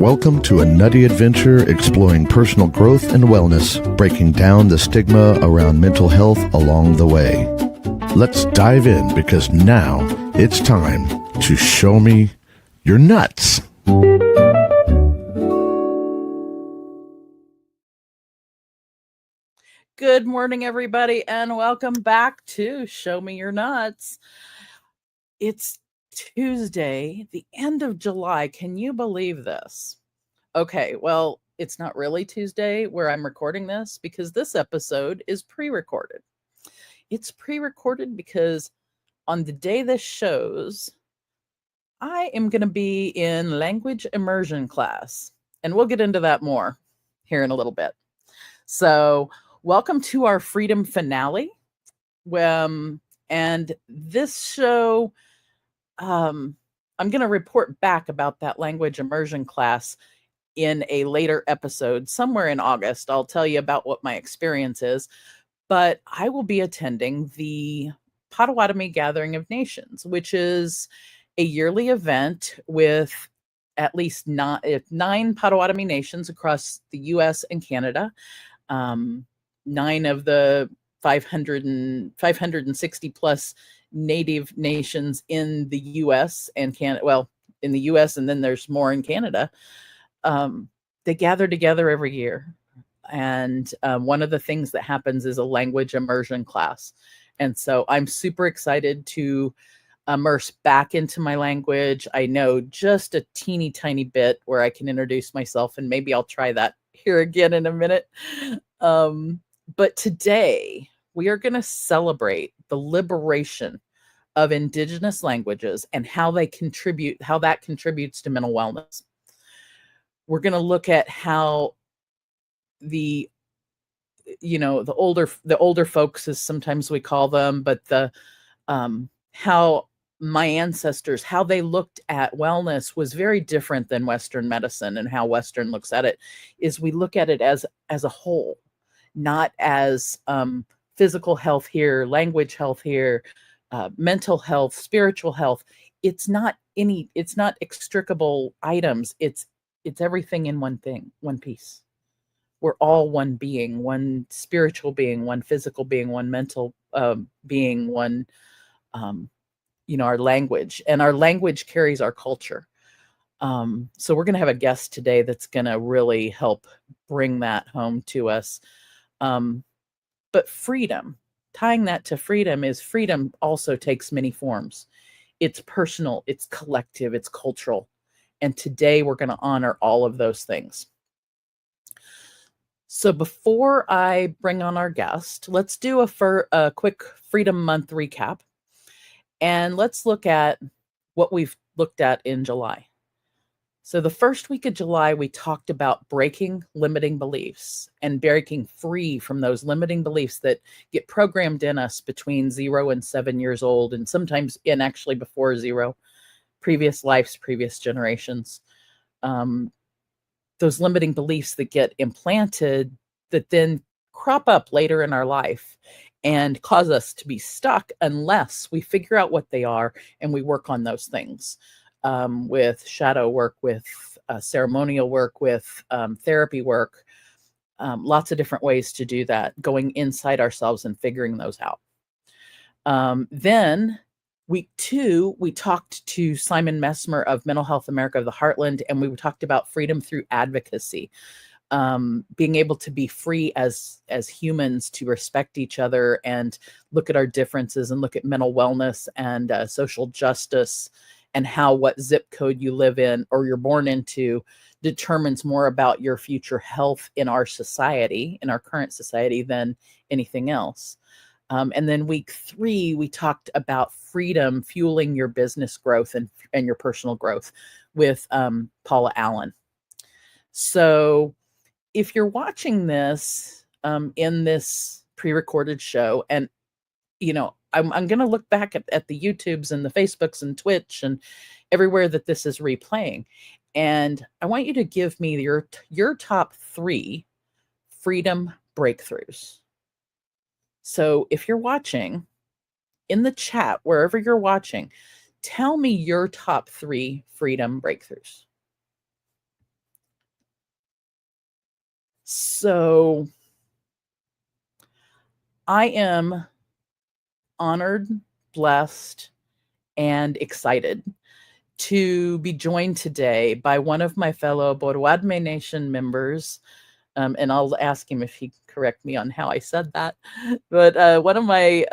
Welcome to a nutty adventure exploring personal growth and wellness, breaking down the stigma around mental health along the way. Let's dive in because now it's time to show me your nuts. Good morning, everybody, and welcome back to Show Me Your Nuts. It's Tuesday, the end of July. Can you believe this? Okay, well, it's not really Tuesday where I'm recording this because this episode is pre-recorded. It's pre-recorded because on the day this shows, I am going to be in language immersion class, and we'll get into that more here in a little bit. So, welcome to our Freedom finale. And this show, I'm going to report back about that language immersion class in a later episode, somewhere in August. I'll tell you about what my experience is. But I will be attending the Potawatomi Gathering of Nations, which is a yearly event with at least nine Potawatomi nations across the U.S. and Canada. 9 of the 560 plus native nations in the U.S. and Canada. Well, in the U.S. and then there's more in Canada. They gather together every year. And one of the things that happens is a language immersion class. And so I'm super excited to immerse back into my language. I know just a teeny tiny bit where I can introduce myself, and maybe I'll try that here again in a minute. But today we are going to celebrate the liberation of Indigenous languages and how that contributes to mental wellness. We're going to look at how the older folks, as sometimes we call them, but how my ancestors, how they looked at wellness was very different than Western medicine, and how Western looks at it is we look at it as a whole, not as physical health here, language health here, mental health, spiritual health. It's not extricable items. It's everything in one thing, one piece. We're all one being, one spiritual being, one physical being, one mental being, one, our language. And our language carries our culture. So we're going to have a guest today that's going to really help bring that home to us. But freedom, tying that to freedom also takes many forms. It's personal, it's collective, it's cultural. And today we're going to honor all of those things. So before I bring on our guest, let's do a quick Freedom Month recap. And let's look at what we've looked at in July. So the first week of July, we talked about breaking limiting beliefs and breaking free from those limiting beliefs that get programmed in us between 0 and 7 years old, and sometimes actually before 0, previous lives, previous generations. Those limiting beliefs that get implanted that then crop up later in our life and cause us to be stuck unless we figure out what they are and we work on those things with shadow work, with ceremonial work, with therapy work, lots of different ways to do that, going inside ourselves and figuring those out. Then week 2, we talked to Simon Messmer of Mental Health America of the Heartland, and we talked about freedom through advocacy, being able to be free as humans to respect each other and look at our differences and look at mental wellness and social justice, and how what zip code you live in or you're born into determines more about your future health in our society, in our current society, than anything else. And then week 3, we talked about freedom fueling your business growth and your personal growth with Paula Allen. So if you're watching this in this pre-recorded show, and I'm going to look back at the YouTubes and the Facebooks and Twitch and everywhere that this is replaying, and I want you to give me your top 3 freedom breakthroughs. So if you're watching in the chat, wherever you're watching, tell me your top 3 freedom breakthroughs. So I am honored, blessed, and excited to be joined today by one of my fellow Potawatomi Nation members. And I'll ask him if he can correct me on how I said that. But one of my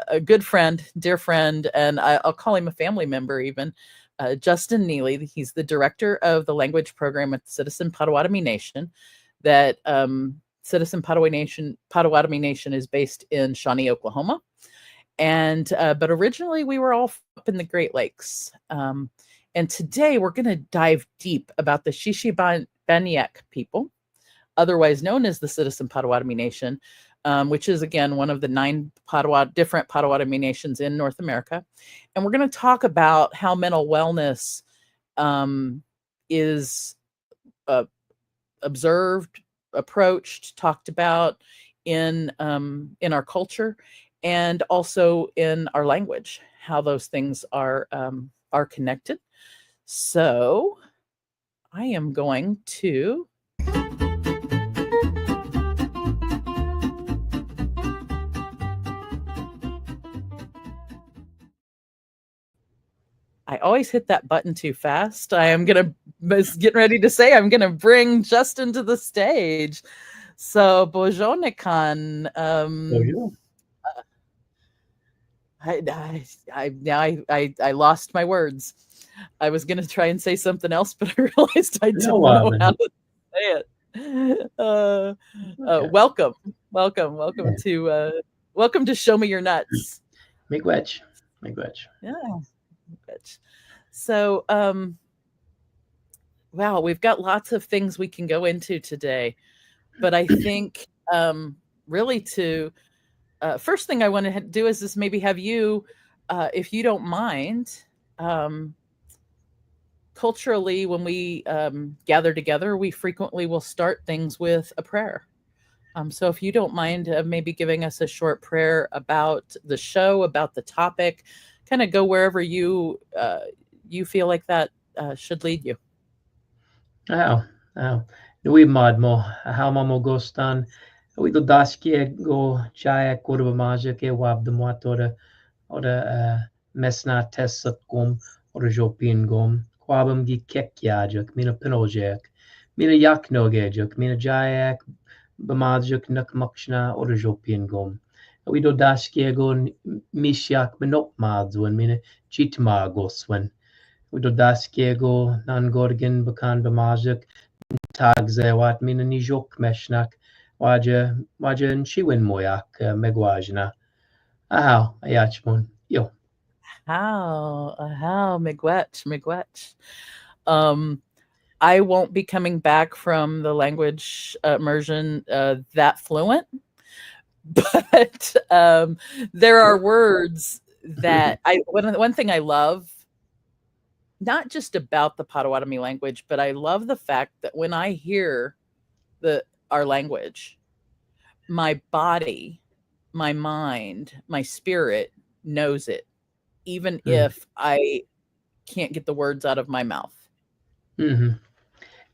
a good friend, dear friend, and I'll call him a family member even, Justin Neely. He's the director of the language program at Citizen Potawatomi Nation. That Citizen Potawatomi Nation is based in Shawnee, Oklahoma. And but originally we were all up in the Great Lakes. And today we're going to dive deep about the Shishibaniak people, otherwise known as the Citizen Potawatomi Nation, which is, again, one of the 9 different Potawatomi nations in North America. And we're going to talk about how mental wellness is observed, approached, talked about in our culture, and also in our language, how those things are connected. So I am going to I always hit that button too fast. I am was getting ready to say I'm gonna bring Justin to the stage. So Bojonikan, I lost my words. I was gonna try and say something else, but I realized I didn't know how to say it. Welcome to Show Me Your Nuts. Miigwech. Yeah. So, wow, we've got lots of things we can go into today, but I think really to first thing I want to do is just maybe have you, if you don't mind, culturally, when we gather together, we frequently will start things with a prayer. So if you don't mind maybe giving us a short prayer about the show, about the topic, kind of go wherever you feel like that should lead you. Nui madmo, how mamo gostan, we do daskie go chaya kurba maja ke wab the motora or mesna tessat gom or jopin gom, quabam gi kekyajak, mina pinojak, mina yak nogajak, mina jayak, bamajak nakmakshna or jopin gom. We do daskie go mishyak benok madzwan, mina chitmagos when. We do daskiego nan gorgin bekan bemajak tag zewat mina nijok meshnak waja n chiwin moyak megwajna. Ahaw, ayachmon. Yo. How, miigwech. I won't be coming back from the language immersion that fluent, but there are words that one thing I love, not just about the Potawatomi language, but I love the fact that when I hear our language, my body, my mind, my spirit knows it, even if I can't get the words out of my mouth. Mm-hmm.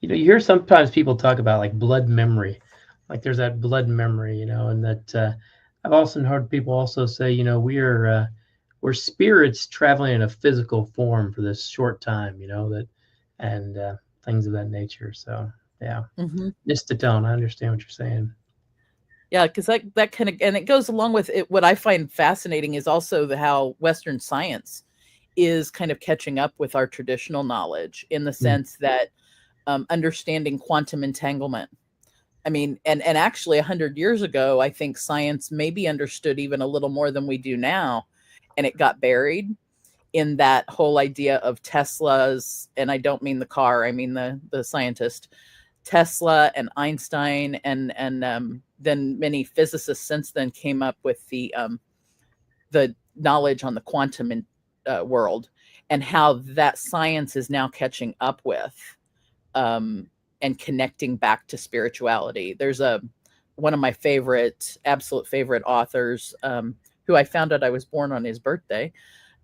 You hear sometimes people talk about like blood memory, like there's that blood memory, and that I've also heard people also say, we're spirits traveling in a physical form for this short time, that and things of that nature. So yeah, Nistotone, I understand what you're saying. Yeah, because that kind of, and it goes along with it. What I find fascinating is also how Western science is kind of catching up with our traditional knowledge in the sense that understanding quantum entanglement. I mean, and actually 100 years ago, I think science maybe understood even a little more than we do now, and it got buried in that whole idea of Tesla's, and I don't mean the car, I mean the scientist, Tesla and Einstein, and then many physicists since then came up with the knowledge on the quantum world, and how that science is now catching up with and connecting back to spirituality. There's one of my absolute favorite authors, who I found out I was born on his birthday,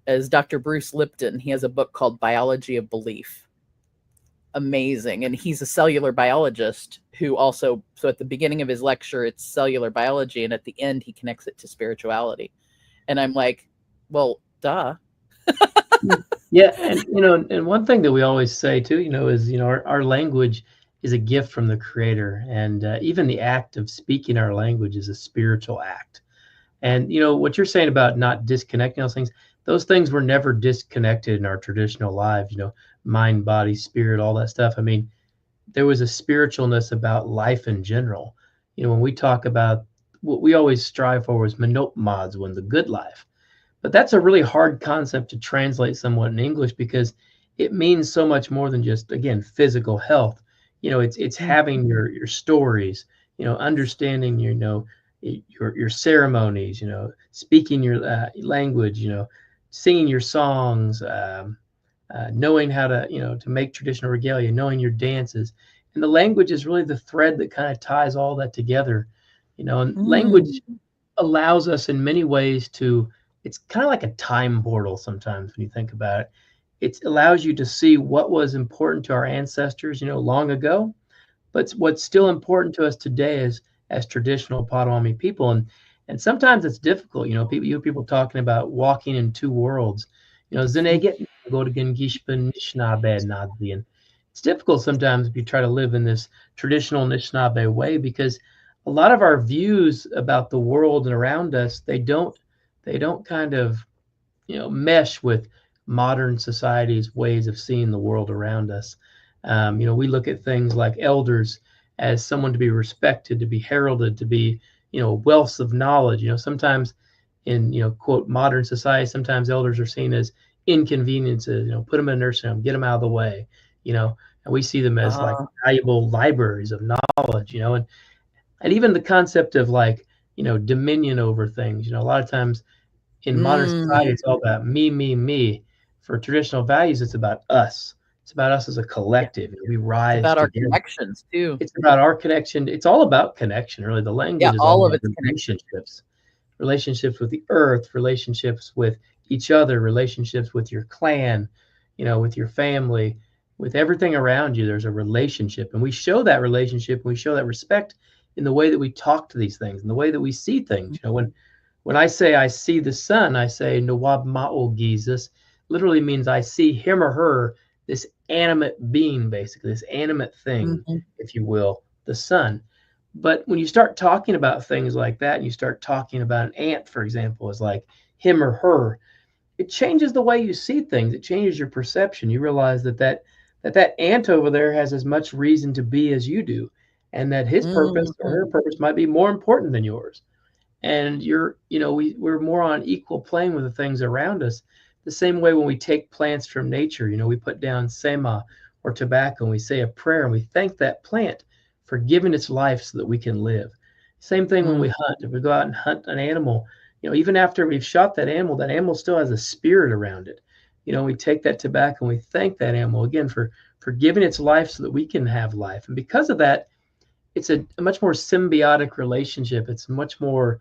is Dr. Bruce Lipton. He has a book called Biology of Belief. amazing. And he's a cellular biologist who also, so at the beginning of his lecture, it's cellular biology. And at the end, he connects it to spirituality. And I'm like, well, duh. Yeah, and and one thing that we always say too, is our language is a gift from the Creator, and even the act of speaking our language is a spiritual act. And what you're saying about not disconnecting those things were never disconnected in our traditional lives. Mind, body, spirit, all that stuff. I mean, there was a spiritualness about life in general. When we talk about what we always strive for was when the good life. But that's a really hard concept to translate somewhat in English because it means so much more than just, again, physical health. It's having your stories, understanding, your ceremonies, speaking your language, singing your songs, knowing how to make traditional regalia, knowing your dances. And the language is really the thread that kind of ties all that together, and language allows us in many ways it's kind of like a time portal sometimes when you think about it. It allows you to see what was important to our ancestors, long ago, but what's still important to us today as traditional Potawatomi people. And sometimes it's difficult, people talking about walking in two worlds, Zineget go to Gishpan Nishnabed Nadzian. It's difficult sometimes if you try to live in this traditional Anishinaabe way because a lot of our views about the world and around us, they don't kind of mesh with modern society's ways of seeing the world around us. We look at things like elders as someone to be respected, to be heralded, to be wealths of knowledge. Sometimes in quote modern society, sometimes elders are seen as inconveniences. Put them in a nursing home, get them out of the way. And we see them as like valuable libraries of knowledge. And even the concept of like dominion over things. A lot of times in modern society, it's all about me, me, me. For traditional values, it's about us. It's about us as a collective. We rise it's about together. Our connections too. It's about our connection. It's all about connection, really. The language is all about relationships with the earth, relationships with each other, relationships with your clan, with your family, with everything around you. There's a relationship, and we show that relationship. We show that respect in the way that we talk to these things, in the way that we see things. When I say I see the sun, I say Nawab Ma'o Jesus, literally means I see him or her, this animate being, basically, this animate thing, if you will, the sun. But when you start talking about things like that, and you start talking about an ant, for example, as like him or her, it changes the way you see things. It changes your perception. You realize that ant over there has as much reason to be as you do, and that his purpose or her purpose might be more important than yours. And we're more on equal plane with the things around us. The same way when we take plants from nature, we put down sema or tobacco and we say a prayer and we thank that plant for giving its life so that we can live. Same thing when we hunt. If we go out and hunt an animal, even after we've shot that animal still has a spirit around it. We take that tobacco and we thank that animal again for giving its life so that we can have life. And because of that, it's a much more symbiotic relationship. It's much more,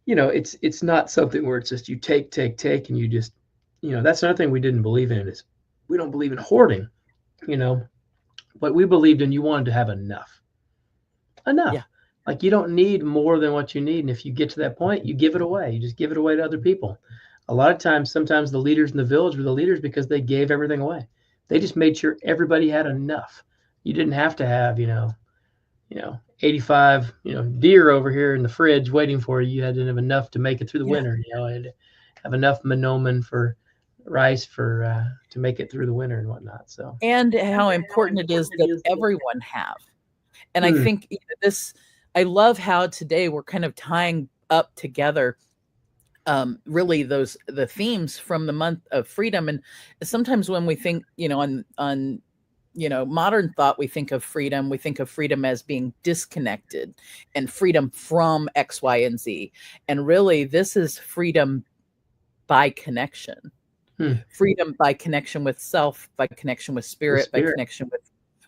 it's not something where it's just you take, and you just, that's another thing we didn't believe in is we don't believe in hoarding, but we believed in you wanted to have enough. Yeah. Like you don't need more than what you need. And if you get to that point, you give it away. You just give it away to other people. A lot of times, sometimes the leaders in the village were the leaders because they gave everything away. They just made sure everybody had enough. You didn't have to have, 85, deer over here in the fridge waiting for you. You had to have enough to make it through the winter. Had to have enough monomen for rice to make it through the winter and whatnot. So, and how important it is that everyone have. And I think I love how today we're kind of tying up together really the themes from the month of freedom. And sometimes when we think, on modern thought, we think of freedom as being disconnected and freedom from X, Y, and Z. And really, this is freedom by connection. Freedom by connection with self, by connection with spirit, by connection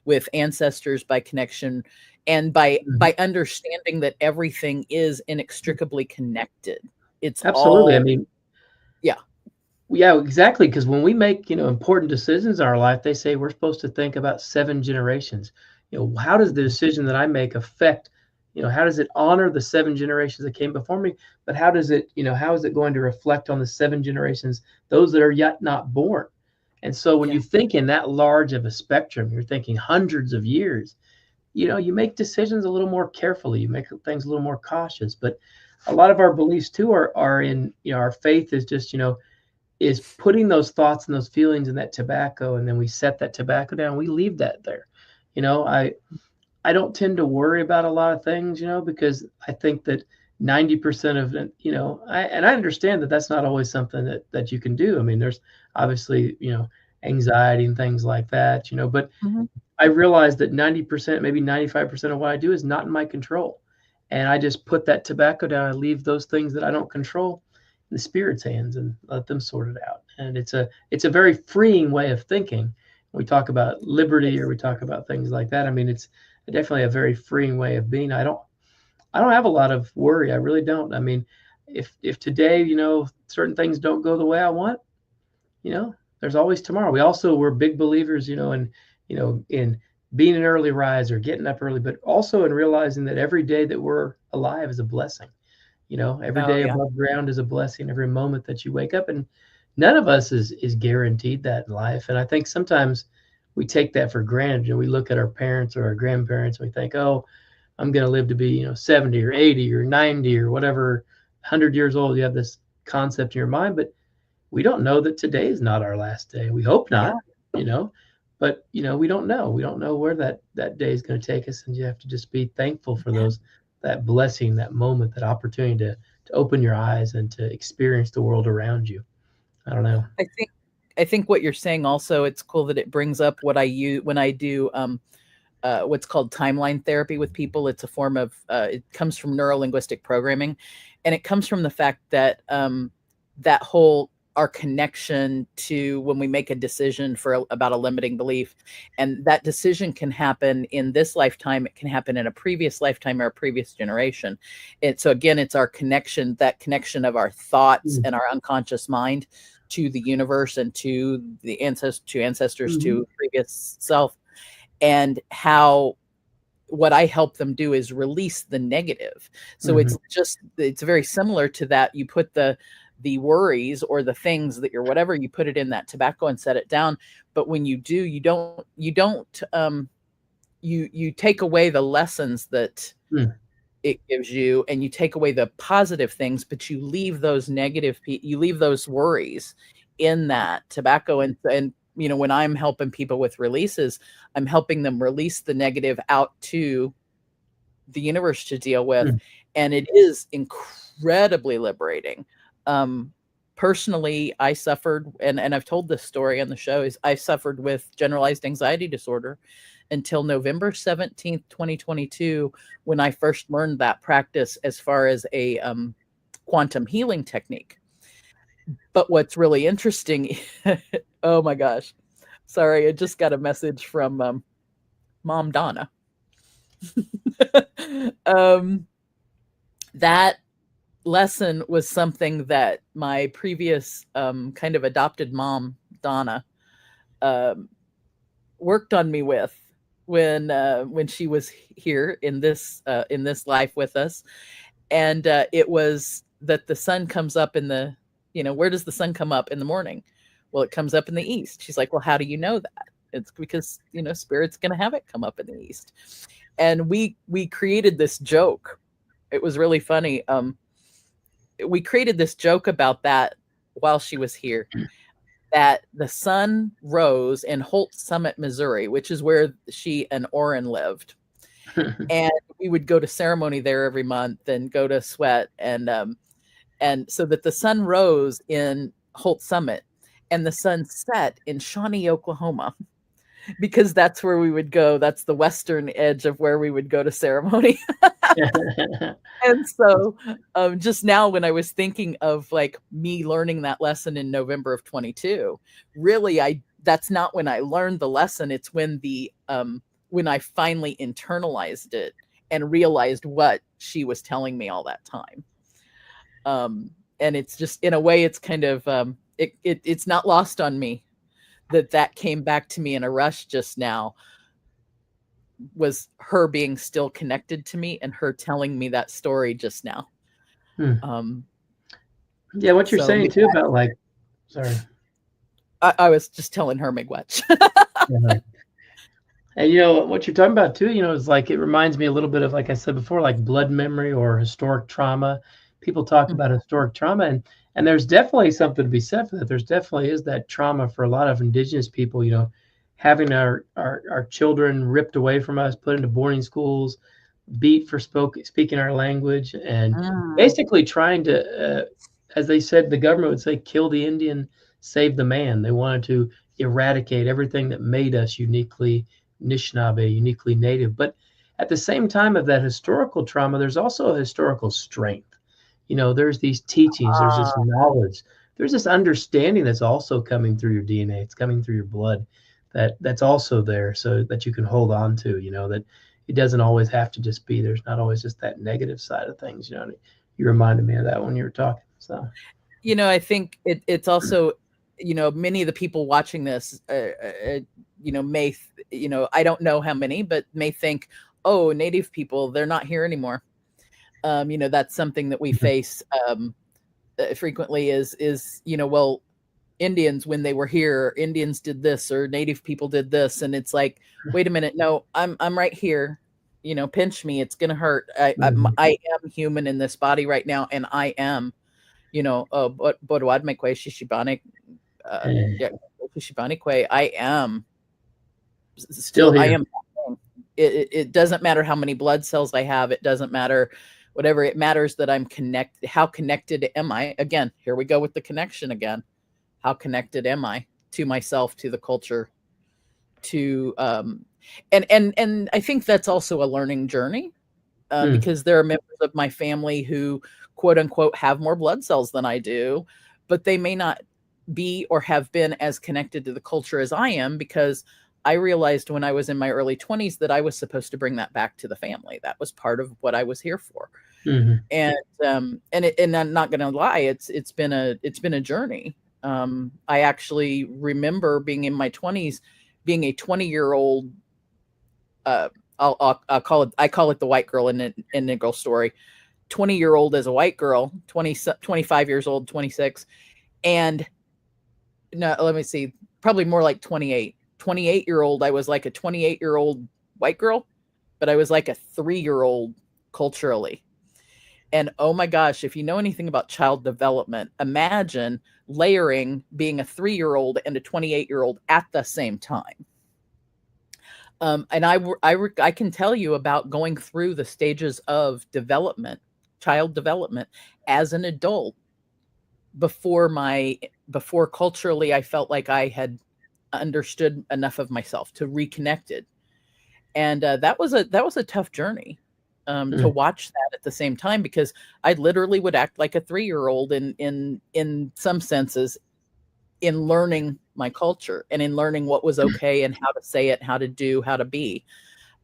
with ancestors, by connection and by understanding that everything is inextricably connected. It's absolutely all, I mean, yeah. Yeah, exactly. Because when we make, important decisions in our life, they say we're supposed to think about 7 generations. How does the decision that I make affect, how does it honor the 7 generations that came before me? But how does it, how is it going to reflect on the 7 generations, those that are yet not born? And so when Yeah. you think in that large of a spectrum, you're thinking hundreds of years, you make decisions a little more carefully, you make things a little more cautious. But a lot of our beliefs too are in, our faith is just, is putting those thoughts and those feelings in that tobacco, and then we set that tobacco down, we leave that there. I don't tend to worry about a lot of things, because I think that 90% of it, I understand that that's not always something that you can do. I mean, there's obviously, anxiety and things like that, but Mhm. I realize that 90%, maybe 95% of what I do is not in my control. And I just put that tobacco down. I leave those things that I don't control in the spirit's hands and let them sort it out. And it's a very freeing way of thinking. We talk about liberty or we talk about things like that. I mean, it's definitely a very freeing way of being. I don't have a lot of worry. I really don't. I mean, if today, certain things don't go the way I want, there's always tomorrow. We're big believers, in being an early riser, getting up early, but also in realizing that every day that we're alive is a blessing. Every Oh day yeah. above ground is a blessing. Every moment that you wake up, and none of us is guaranteed that in life. And I think sometimes we take that for granted. We look at our parents or our grandparents and we think, oh, I'm going to live to be, 70 or 80 or 90 or whatever, 100 years old. You have this concept in your mind, but we don't know that today is not our last day. We hope Yeah. not, but we don't know. We don't know where that day is going to take us, and you have to just be thankful for that blessing, that moment, that opportunity to open your eyes and to experience the world around you. I don't know. I think what you're saying also, it's cool that it brings up what I use when I do what's called timeline therapy with people. It's a form of it comes from neuro-linguistic programming, and it comes from the fact that that whole our connection to when we make a decision about a limiting belief, and that decision can happen in this lifetime, it can happen in a previous lifetime or a previous generation. So again, it's our connection, that connection of our thoughts and our unconscious mind to the universe and to the ancestors, Mm-hmm. to previous self, and how what I help them do is release the negative. So Mm-hmm. it's very similar to that. You put the worries or the things that you're whatever, you put it in that tobacco and set it down. But when you do, you take away the lessons that Mm-hmm. it gives you, and you take away the positive things, but you leave those you leave those worries in that tobacco. And when I'm helping people with releases, I'm helping them release the negative out to the universe to deal with. And it is incredibly liberating. Personally, I suffered, and I've told this story on the show, is I suffered with generalized anxiety disorder until November 17th, 2022, when I first learned that practice as far as a quantum healing technique. But what's really interesting, oh my gosh, sorry, I just got a message from Mom Donna. That lesson was something that my previous kind of adopted mom, Donna, worked on me with when she was here in this life with us. And it was that the sun comes up where does the sun come up in the morning? Well, it comes up in the east. She's like, well, how do you know that? It's because spirit's going to have it come up in the east. And we created this joke. It was really funny. We created this joke about that while she was here, that the sun rose in Holt Summit, Missouri, which is where she and Orrin lived. And we would go to ceremony there every month and go to sweat. And so that the sun rose in Holt Summit and the sun set in Shawnee, Oklahoma, because that's where we would go. That's the western edge of where we would go to ceremony. And so just now when I was thinking of like me learning that lesson in November of 22, really that's not when I learned the lesson. It's when when I finally internalized it and realized what she was telling me all that time. And it's just, in a way, it's kind of it's not lost on me that came back to me in a rush just now, was her being still connected to me and her telling me that story just now. Yeah, what you're So saying too about like, sorry. I was just telling her miigwech. Yeah. And you know what you're talking about too, you know, is like it reminds me a little bit of, like I said before, like blood memory or historic trauma. People talk about historic trauma, and there's definitely something to be said for that. There's definitely is that trauma for a lot of Indigenous people, you know, having our children ripped away from us, put into boarding schools, beat for speaking our language, and basically trying to, as they said, the government would say, kill the Indian, save the man. They wanted to eradicate everything that made us uniquely Anishinaabe, uniquely Native. But at the same time of that historical trauma, there's also a historical strength. You know, there's these teachings, there's this knowledge, there's this understanding that's also coming through your DNA. It's coming through your blood. That's also there, so that you can hold on to. You know, that it doesn't always have to just be. There's not always just that negative side of things. You know, you reminded me of that when you were talking. So, you know, I think it's also, you know, many of the people watching this, you know, I don't know how many, but may think, oh, Native people, they're not here anymore. You know, that's something that we face frequently is, you know, well, Indians, when they were here, Indians did this, or Native people did this. And it's like, wait a minute. No, I'm right here. You know, pinch me. It's going to hurt. I am human in this body right now. And I am, you know, Bodoadmekwe, Shishibane, Shishibane, I am still here. I am. It doesn't matter how many blood cells I have. It doesn't matter whatever. It matters that I'm connected. How connected am I? Again, here we go with the connection again. How connected am I to myself, to the culture, to and I think that's also a learning journey because there are members of my family who, quote unquote, have more blood cells than I do, but they may not be or have been as connected to the culture as I am, because I realized when I was in my early 20s that I was supposed to bring that back to the family. That was part of what I was here for. And I'm not going to lie, it's been a journey. I actually remember being in my 20s, being a 20-year-old. I call it the white girl in Negro story. 20-year-old as a white girl, 25 years old, 26, and no, let me see, probably more like 28. 28-year-old. I was like a 28-year-old white girl, but I was like a 3-year-old culturally. And oh my gosh, if you know anything about child development, imagine layering being a 3-year-old and a 28-year-old at the same time. And I can tell you about going through the stages of development, child development as an adult before culturally I felt like I had understood enough of myself to reconnected. And that was a tough journey. To watch that at the same time, because I literally would act like a 3-year-old in some senses, in learning my culture and in learning what was okay and how to say it, how to do, how to be.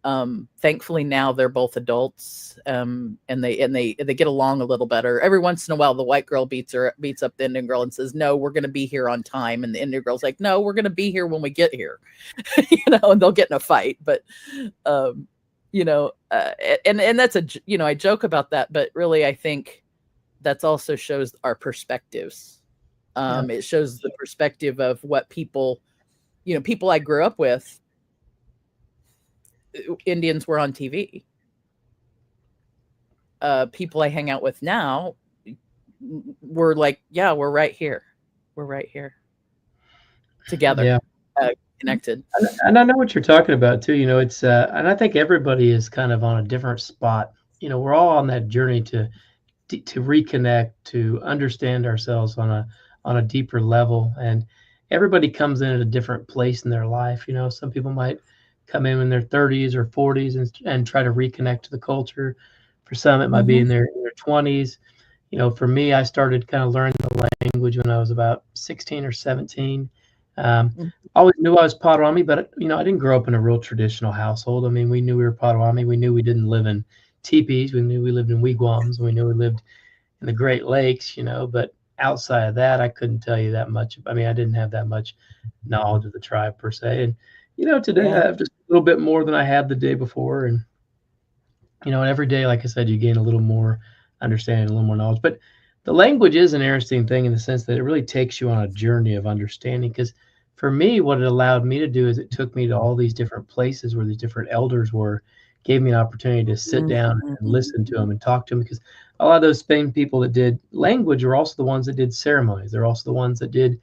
Thankfully now they're both adults, and they get along a little better. Every once in a while, the white girl beats up the Indian girl and says, "No, we're going to be here on time." And the Indian girl's like, "No, we're going to be here when we get here," you know, and they'll get in a fight. But you know, and that's I joke about that, but really I think that's also shows our perspectives. It shows the perspective of what people I grew up with. Indians were on TV. People I hang out with now were like, yeah, we're right here. We're right here together. Connected. And I know what you're talking about too. You know, it's and I think everybody is kind of on a different spot. You know, we're all on that journey to reconnect, to understand ourselves on a deeper level, and everybody comes in at a different place in their life. You know, some people might come in their 30s or 40s and try to reconnect to the culture. For some, it might be in their 20s. You know, for me, I started kind of learning the language when I was about 16 or 17. I always knew I was Potawatomi, but you know, I didn't grow up in a real traditional household. I mean, we knew we were Potawatomi. We knew we didn't live in teepees. We knew we lived in wigwams. We knew we lived in the Great Lakes. You know, but outside of that, I couldn't tell you that much. I mean, I didn't have that much knowledge of the tribe per se. And, today I have just a little bit more than I had the day before. And, and every day, like I said, you gain a little more understanding, a little more knowledge. But the language is an interesting thing in the sense that it really takes you on a journey of understanding. Because for me, what it allowed me to do is it took me to all these different places where these different elders were, gave me an opportunity to sit down and listen to them and talk to them. Because a lot of those same people that did language are also the ones that did ceremonies. They're also the ones that did,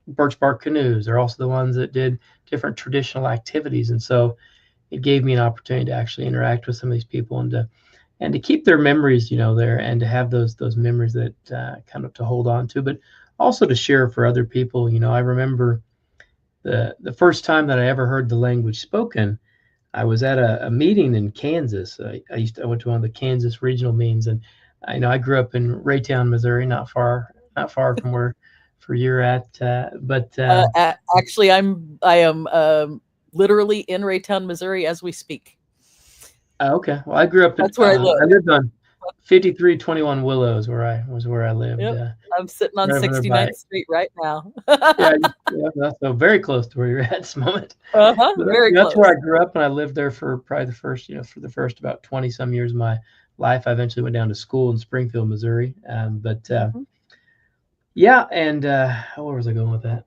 birch bark canoes. They're also the ones that did different traditional activities. And so it gave me an opportunity to actually interact with some of these people and to keep their memories, there, and to have those memories that kind of to hold on to, but also to share for other people. I remember the first time that I ever heard the language spoken, I was at a meeting in Kansas. I went to one of the Kansas regional meetings, and I grew up in Raytown, Missouri, not far from where you're at. Actually, I am literally in Raytown, Missouri, as we speak. Okay. Well, I grew up. That's where I live. I lived on 5321 Willows, where I lived. Yep. I'm sitting on right over there 69th Street right now. yeah, that's so very close to where you're at this moment. Very That's close. where I grew up, and I lived there for probably for the first about 20 some years of my life. I eventually went down to school in Springfield, Missouri. Yeah, and where was I going with that?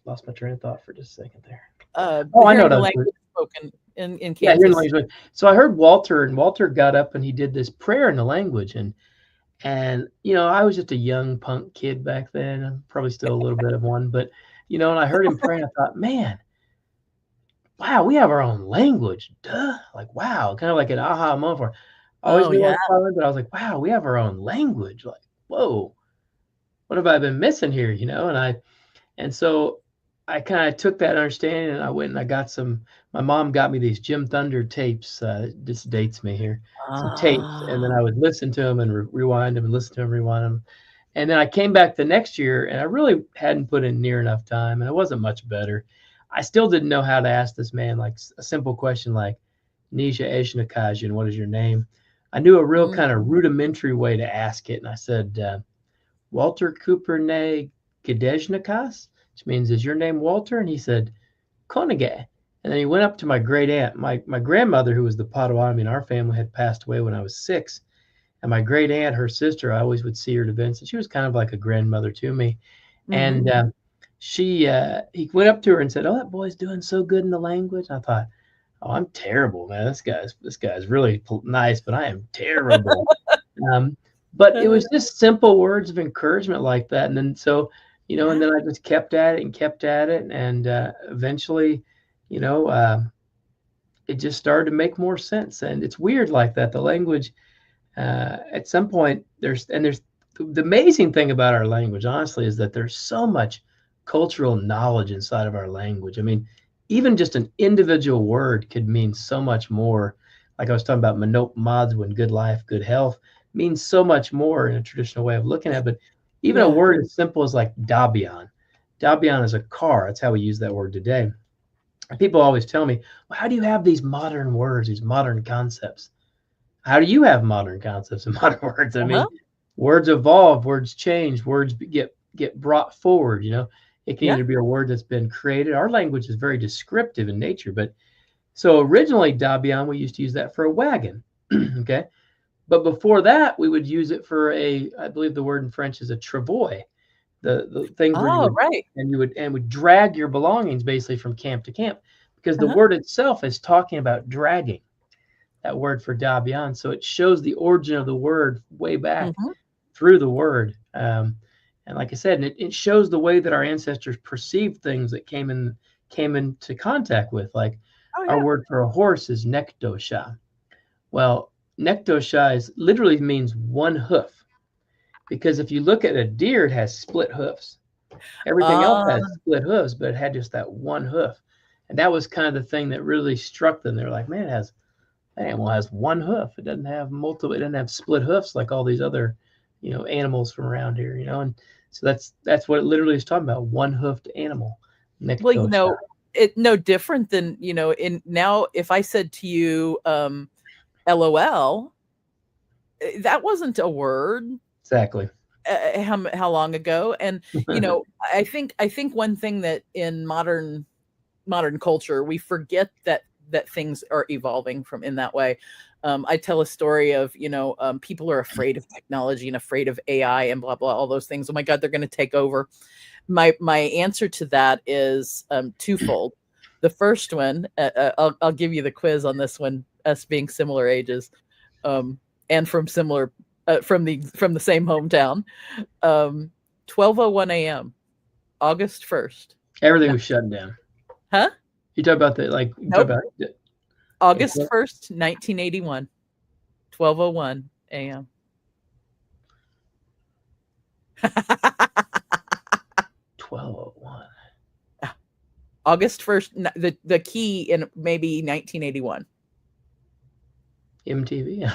Lost my train of thought for just a second there. I know the language spoken in Kansas. Yeah, hearing the language. So I heard Walter got up and he did this prayer in the language, and I was just a young punk kid back then. I'm probably still a little bit of one, but and I heard him pray, and I thought, man, wow, we have our own language. Duh. Like, wow, kind of like an aha moment for. I always knew I was following, but I was like, wow, we have our own language. Like, whoa, what have I been missing here? And so I kind of took that understanding, and I went and I got my mom got me these Jim Thunder tapes. This dates me here. Some tapes, and then I would listen to them and rewind them and listen to them, rewind them. And then I came back the next year, and I really hadn't put in near enough time, and it wasn't much better. I still didn't know how to ask this man like a simple question like, Nisha Ejnakajan, what is your name? I knew a real kind of rudimentary way to ask it, and I said, Walter Cooper Ne Gadejnakas, which means, is your name Walter? And he said, Konage. And then he went up to my great aunt. My grandmother, who was the Potawatomi in our family, had passed away when I was 6. And my great aunt, her sister, I always would see her at events, and she was kind of like a grandmother to me. And he went up to her and said, "Oh, that boy's doing so good in the language." I thought, "Oh, I'm terrible, man. This guy's really nice, but I am terrible." But it was just simple words of encouragement like that, and then and then I just kept at it, and eventually, it just started to make more sense. And it's weird like that. The language, at some point, there's the amazing thing about our language, honestly, is that there's so much cultural knowledge inside of our language. I mean, even just an individual word could mean so much more. Like I was talking about Manop Madswin, good life, good health, means so much more in a traditional way of looking at it. But even a word as simple as like Dabian. Dabian is a car. That's how we use that word today. And people always tell me, well, how do you have these modern words, these modern concepts? How do you have modern concepts and modern words? I mean, words evolve, words change, words get brought forward. It can either be a word that's been created. Our language is very descriptive in nature, but so originally Dabian, we used to use that for a wagon. Okay. But before that, we would use it for I believe the word in French is a travois, the thing where you would drag your belongings basically from camp to camp, because the word itself is talking about dragging, that word for Dabian. So it shows the origin of the word way back through the word. And like I said, it shows the way that our ancestors perceived things that came into contact with, like our word for a horse is nekdosha. Well, nekdosha literally means one hoof, because if you look at a deer, it has split hoofs. Everything else has split hoofs, but it had just that one hoof. And that was kind of the thing that really struck them. They're like, man, that animal has one hoof. It doesn't have multiple. It doesn't have split hoofs like all these other, animals from around here. And so that's what it literally is talking about. One hoofed animal. Well, it's no different than in now. If I said to you, LOL, that wasn't a word. Exactly. how long ago. And I think one thing that in modern culture we forget that things are evolving from in that way. I tell a story of people are afraid of technology and afraid of AI and blah blah, all those things. Oh my God, they're going to take over. My answer to that is twofold. The first one, I'll give you the quiz on this one. Us being similar ages, and from similar from the same hometown. 12:01 a.m. August 1st. Everything was shutting down. Huh? You talk about the like. Nope. Talk about August 1st, 1981. 12:01 a.m. 12:01. August 1st, the key in maybe 1981. MTV.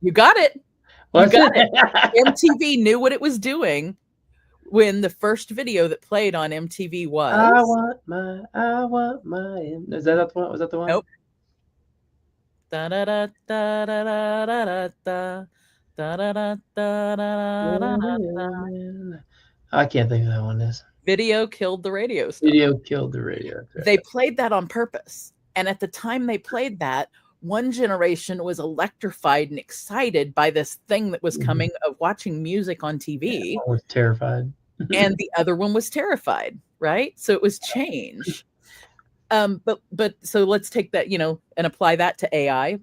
You got it. What's you got it. MTV knew what it was doing when the first video that played on MTV was I want my Is that the one? Was that the one? Nope. Da da da da da da da da da da da da. I can't think of that one. Is Video killed the radio star. Video killed the radio. They played that on purpose. And at the time they played that, one generation was electrified and excited by this thing that was coming of watching music on TV. Yeah, one was terrified. And the other one was terrified, right? So it was change. But so let's take that, and apply that to AI,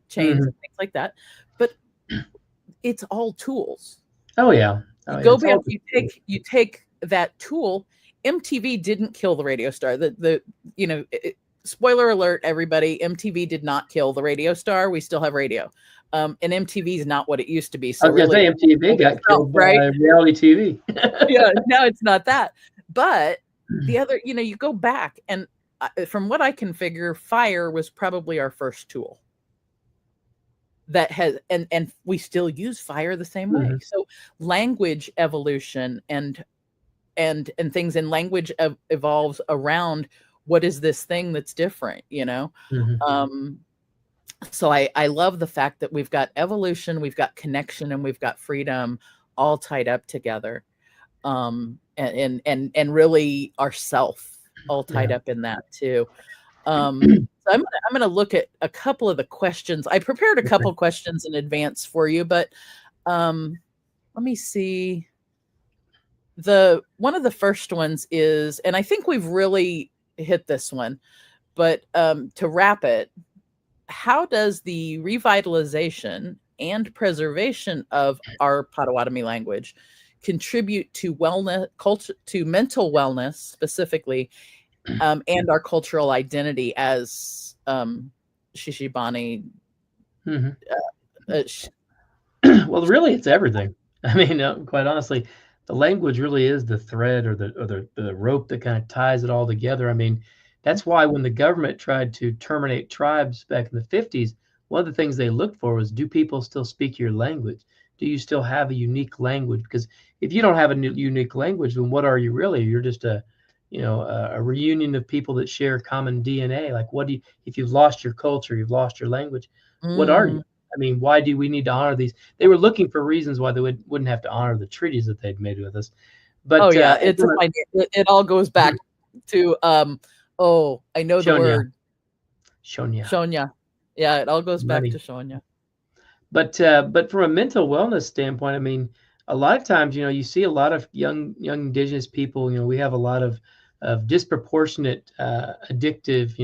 change and things like that. But it's all tools. Oh yeah. Go back, you take that tool. MTV didn't kill the radio star. Spoiler alert, everybody, MTV did not kill the radio star. We still have radio. And MTV is not what it used to be. So I was really, gonna say MTV got killed by reality TV. Yeah, now it's not that. But the other, you go back and from what I can figure, fire was probably our first tool that has, and we still use fire the same way. So language evolution and things in language evolves around what is this thing that's different, So I love the fact that we've got evolution, we've got connection, and we've got freedom all tied up together. And really ourself all tied up in that too. So I'm gonna look at a couple of the questions. I prepared a couple questions in advance for you, but let me see. One of the first ones is, and I think we've really hit this one, but to wrap it, how does the revitalization and preservation of our Potawatomi language contribute to wellness, culture, to mental wellness specifically, and our cultural identity as Shishibani? Well, really, it's everything. I mean, quite honestly, the language really is the thread or the rope that kind of ties it all together. I mean, that's why when the government tried to terminate tribes back in the 50s, one of the things they looked for was, do people still speak your language? Do you still have a unique language? Because if you don't have a unique language, then what are you really? You're just a reunion of people that share common DNA. Like, if you've lost your culture, you've lost your language, what are you? I mean, why do we need to honor these? They were looking for reasons why they wouldn't have to honor the treaties that they'd made with us. But it all goes back to I know the word Shonya. Yeah, it all goes back to Shonya. But from a mental wellness standpoint, I mean, a lot of times, you see a lot of young Indigenous people. We have a lot of disproportionate addictive,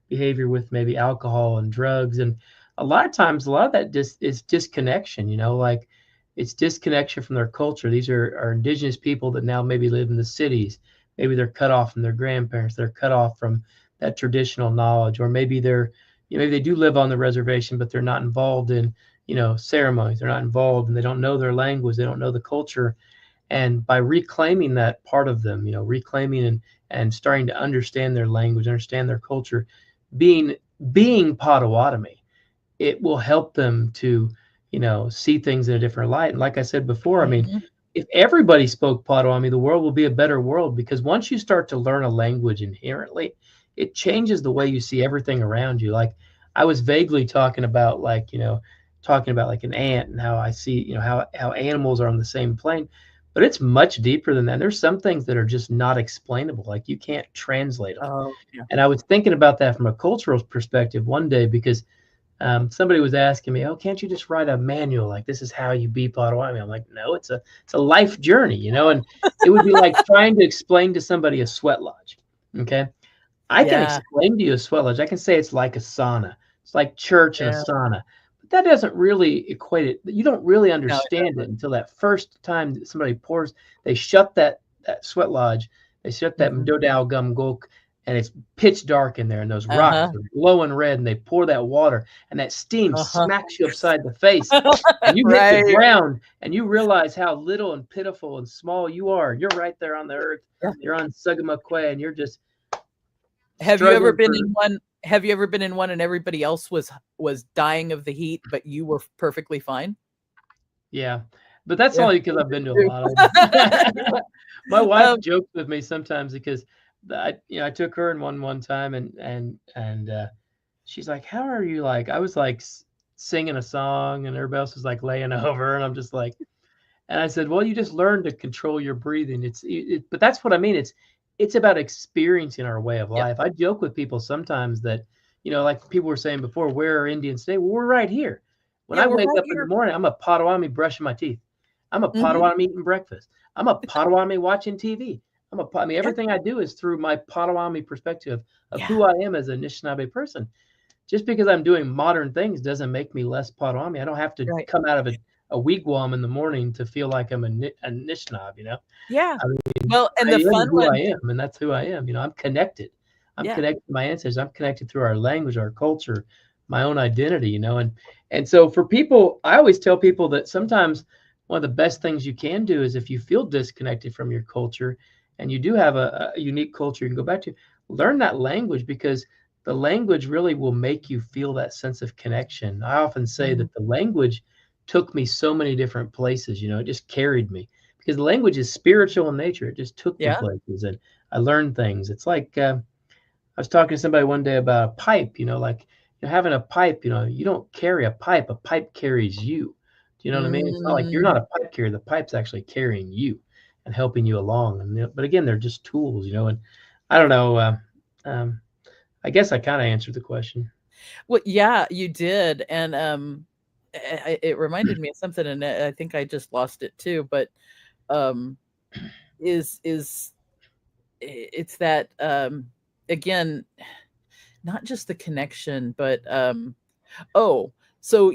behavior with maybe alcohol and drugs, and a lot of times, a lot of that is disconnection. Like it's disconnection from their culture. These are Indigenous people that now maybe live in the cities. Maybe they're cut off from their grandparents. They're cut off from that traditional knowledge, or maybe maybe they do live on the reservation, but they're not involved in ceremonies. They're not involved, and they don't know their language. They don't know the culture. And by reclaiming that part of them, reclaiming and starting to understand their language, understand their culture, being Potawatomi, it will help them to, see things in a different light. And like I said before, I mean, if everybody spoke Potawatomi, the world will be a better world, because once you start to learn a language inherently, it changes the way you see everything around you. Like I was vaguely talking about, like, talking about like an ant and how I see, how animals are on the same plane, but it's much deeper than that. There's some things that are just not explainable, like you can't translate them. Oh, yeah. And I was thinking about that from a cultural perspective one day because somebody was asking me, "Oh, can't you just write a manual like this is how you be Potawatomi?" I'm like, "No, it's a life journey, And it would be like trying to explain to somebody a sweat lodge. Okay, I can Yeah. explain to you a sweat lodge. I can say it's like a sauna. It's like church and a Yeah. sauna. But that doesn't really equate it. You don't really No, it understand it doesn't. until that first time that somebody pours, they shut that sweat lodge, they shut that Mhm. Mdodao gum gok, and it's pitch dark in there, and those rocks Uh-huh. are glowing red, and they pour that water, and that steam Uh-huh. smacks you upside the face, and you hit the Right. ground, and you realize how little and pitiful and small you are. You're right there on the earth. Yeah. You're on Sugamakwe, and you're just Have you ever struggling been for. in one have you ever been in one and everybody else was dying of the heat, but you were perfectly fine? Yeah, but that's Yeah. only because I've been to a True. lot of them. My wife Um, jokes with me sometimes because I took her in one time and she's like, "How are you like?" I was like singing a song and everybody else was like laying over and I'm just like, and I said, "Well, you just learn to control your breathing." But that's what I mean. It's about experiencing our way of yep. life. I joke with people sometimes that, like people were saying before, where are Indians today? Well, we're right here. When Yeah, I we're wake right up in the here. morning, I'm a Potawatomi brushing my teeth. I'm a Mhm. Potawatomi eating breakfast. I'm a Potawatomi watching TV. I mean, Yeah. everything I do is through my Potawatomi perspective of Yeah. who I am as a Anishinaabe person. Just because I'm doing modern things doesn't make me less Potawatomi. I don't have to Right. come out of a wigwam in the morning to feel like I'm a Anishinaabe. Yeah. I mean, Well, and I the am fun who I one am, and that's who I am. I'm connected. I'm yeah. connected to my ancestors. I'm connected through our language, our culture, my own identity. And so for people, I always tell people that sometimes one of the best things you can do is if you feel disconnected from your culture and you do have a unique culture you can go back to, learn that language because the language really will make you feel that sense of connection. I often say Mhm. that the language took me so many different places, it just carried me because language is spiritual in nature. It just took me Yeah. places and I learned things. It's like I was talking to somebody one day about a pipe, like having a pipe, you don't carry a pipe carries you. Do you know what I mean? It's not like you're not Mm. a pipe carrier, the pipe's actually carrying you and helping you along. But again, they're just tools. And I don't know. Um, I guess I kind of answered the question. Well, yeah, you did, and, it reminded me of something, and I think I just lost it too, but, um, is it's that, again, not just the connection, but, oh, so,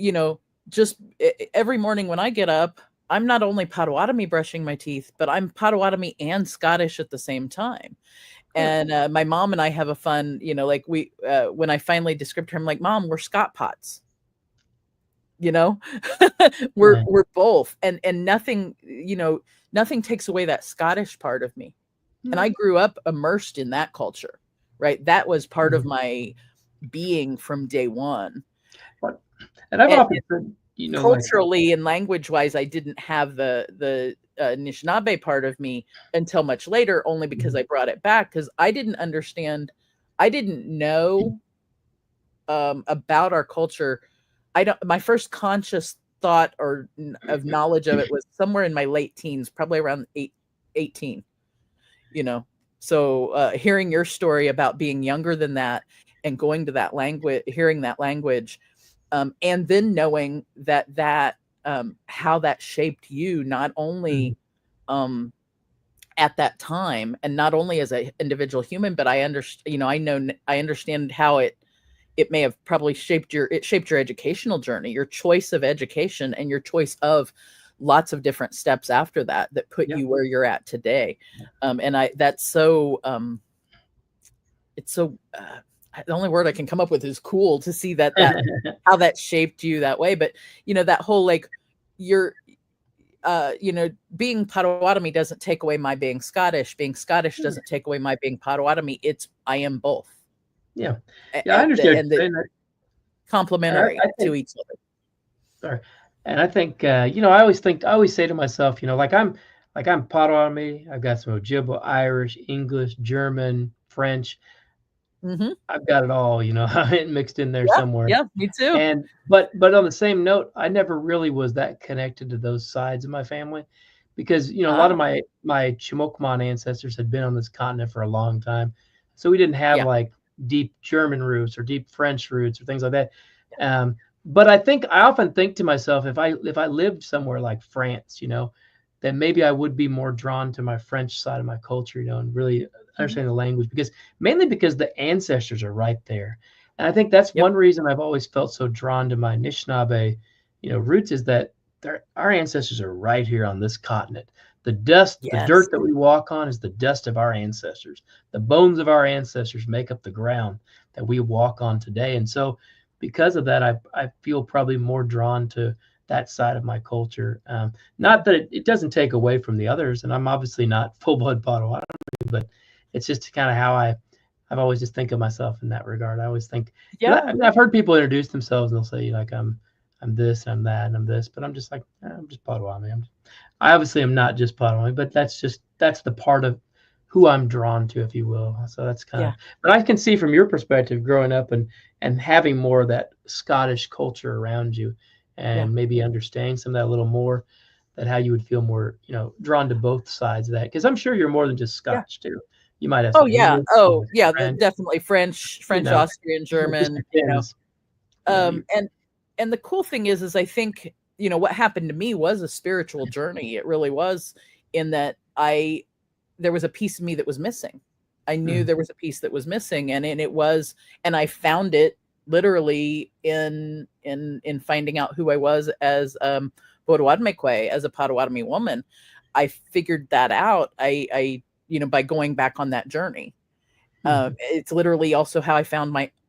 just every morning when I get up, I'm not only Potawatomi brushing my teeth, but I'm Potawatomi and Scottish at the same time. Huh. And my mom and I have a fun, like when I finally described her, I'm like, Mom, we're Scott pots, you know, we're Yeah. we're both, and nothing takes away that Scottish part of me. And I Mm, grew up immersed in that culture, right? That was part of mm. my being from day one. What- And I've And often said, like, culturally and language wise, I didn't have the Anishinaabe part of me until much later, only because Mhm. I brought it back because I didn't understand, I didn't know about our culture. I don't. My first conscious thought or of knowledge of it was somewhere in my late teens, probably around 18. You know, so hearing your story about being younger than that and going to that language, hearing that language, and then knowing that how that shaped you, not Mhm. only um, at that time, and not only as an individual human, but I understand. I understand how it may have probably shaped your educational journey, your choice of education, and your choice of lots of different steps after that that put Yeah. you where you're at today. And I that's so it's so the only word I can come up with is cool to see that how that shaped you that way. But that whole like you're being Potawatomi doesn't take away my being Scottish. Being Scottish doesn't take away my being Potawatomi. It's I am both. Yeah. Yeah, I And understand and what the you're saying. And complementary I to think, each other. sorry. And I think, I always say to myself, like I'm Potawatomi. I've got some Ojibwe, Irish, English, German, French. I've got it all, mixed in there Yeah, somewhere. yeah, me too. And but on the same note, I never really was that connected to those sides of my family because, a lot of Ah, my Chimokman ancestors had been on this continent for a long time. So we didn't have yeah, like deep German roots or deep French roots or things like that. But I often think to myself, if I lived somewhere like France, then maybe I would be more drawn to my French side of my culture, and really mhm, understand the language mainly because the ancestors are right there. And I think that's yep, one reason I've always felt so drawn to my Anishinaabe, roots is that our ancestors are right here on this continent. The dust, the yes, dirt that we walk on is the dust of our ancestors. The bones of our ancestors make up the ground that we walk on today. And so because of that, I feel probably more drawn to that side of my culture. Not that it doesn't take away from the others, and I'm obviously not full blood Potawatomi, but it's just kind of how I've always just think of myself in that regard. I always think, because yeah, I've heard people introduce themselves and they'll say like I'm this and I'm that and I'm this, but I'm just like I'm just Potawatomi. I obviously am not just Potawatomi, but that's the part of who I'm drawn to, if you will. So that's kind of, yeah, but I can see from your perspective growing up and having more of that Scottish culture around you, yeah, and maybe understanding some of that a little more, that how you would feel more, drawn to both sides of that. Because I'm sure you're more than just yeah. Scotch too. You might have Oh some yeah, English, you oh might yeah, have French, definitely French, know, Austrian, it just German. depends. You And the cool thing is I think what happened to me was a spiritual journey. It really was, in that there was a piece of me that was missing. I knew mm, there was a piece that was missing, and I found it literally in finding out who I was as Potawatomi, as a Potawatomi woman. I figured that out. I by going back on that journey. mhm. It's literally also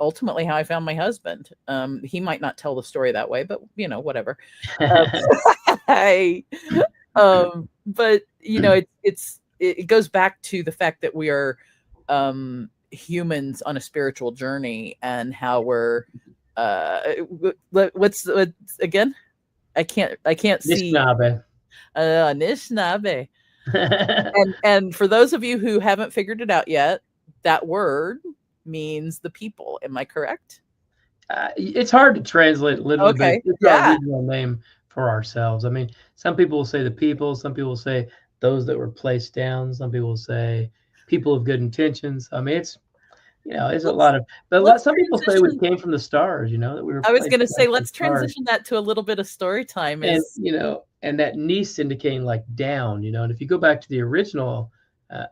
ultimately how I found my husband. He might not tell the story that way, but whatever. Um, I, but it goes back to the fact that we are humans on a spiritual journey, and how we're what's again? I can't see Anishinaabe. Anishinaabe. And for those of you who haven't figured it out yet, that word means the people. Am I correct? It's hard to translate literally, but Okay. it's our Yeah. regional name for ourselves. I mean, some people will say the people, some people will say those that were placed down, some people will say people of good intentions. I mean, it's a Let's lot of, but let's some people say we transition. came from the stars, that we were I was placed gonna down say, from the let's stars. transition that to a little bit of story time. And Is and that niece indicating like down, and if you go back to the original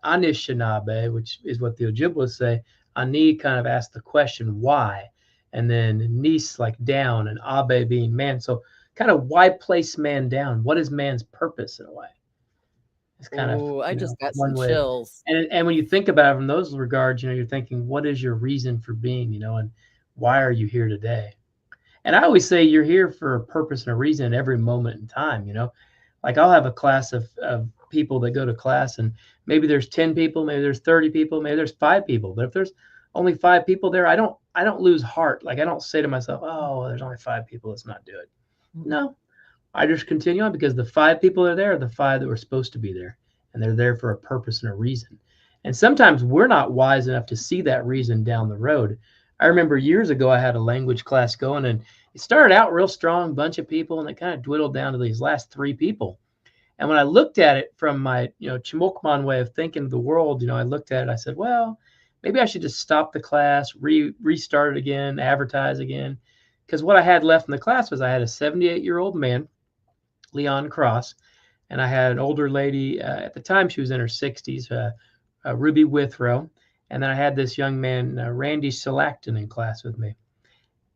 Anishinaabe, which is what the Ojibwas say, Ani kind of asked the question why, and then niece like down, and Abe being man. So kind of why place man down? What is man's purpose in a way? It's kind of oh, I just got some one way. chills. And when you think about it from those regards, you're thinking, what is your reason for being, and why are you here today? And I always say you're here for a purpose and a reason at every moment in time, Like I'll have a class of people that go to class, and maybe there's 10 people, maybe there's 30 people, maybe there's 5 people. But if there's only 5 people there, I don't lose heart. Like I don't say to myself, "Oh, there's only 5 people, let's not do it." Mhm. No, I just continue on because the 5 people that are there are the 5 that were supposed to be there, and they're there for a purpose and a reason. And sometimes we're not wise enough to see that reason down the road. I remember years ago I had a language class going, and it started out real strong, bunch of people, and it kind of dwindled down to these last 3 people. And when I looked at it from my, Chimokman way of thinking of the world, I looked at it, I said, well, maybe I should just stop the class, restart it again, advertise again. Because what I had left in the class was I had a 78-year-old man, Leon Cross, and I had an older lady, at the time she was in her 60s, Ruby Withrow. And then I had this young man, Randy Selacton, in class with me.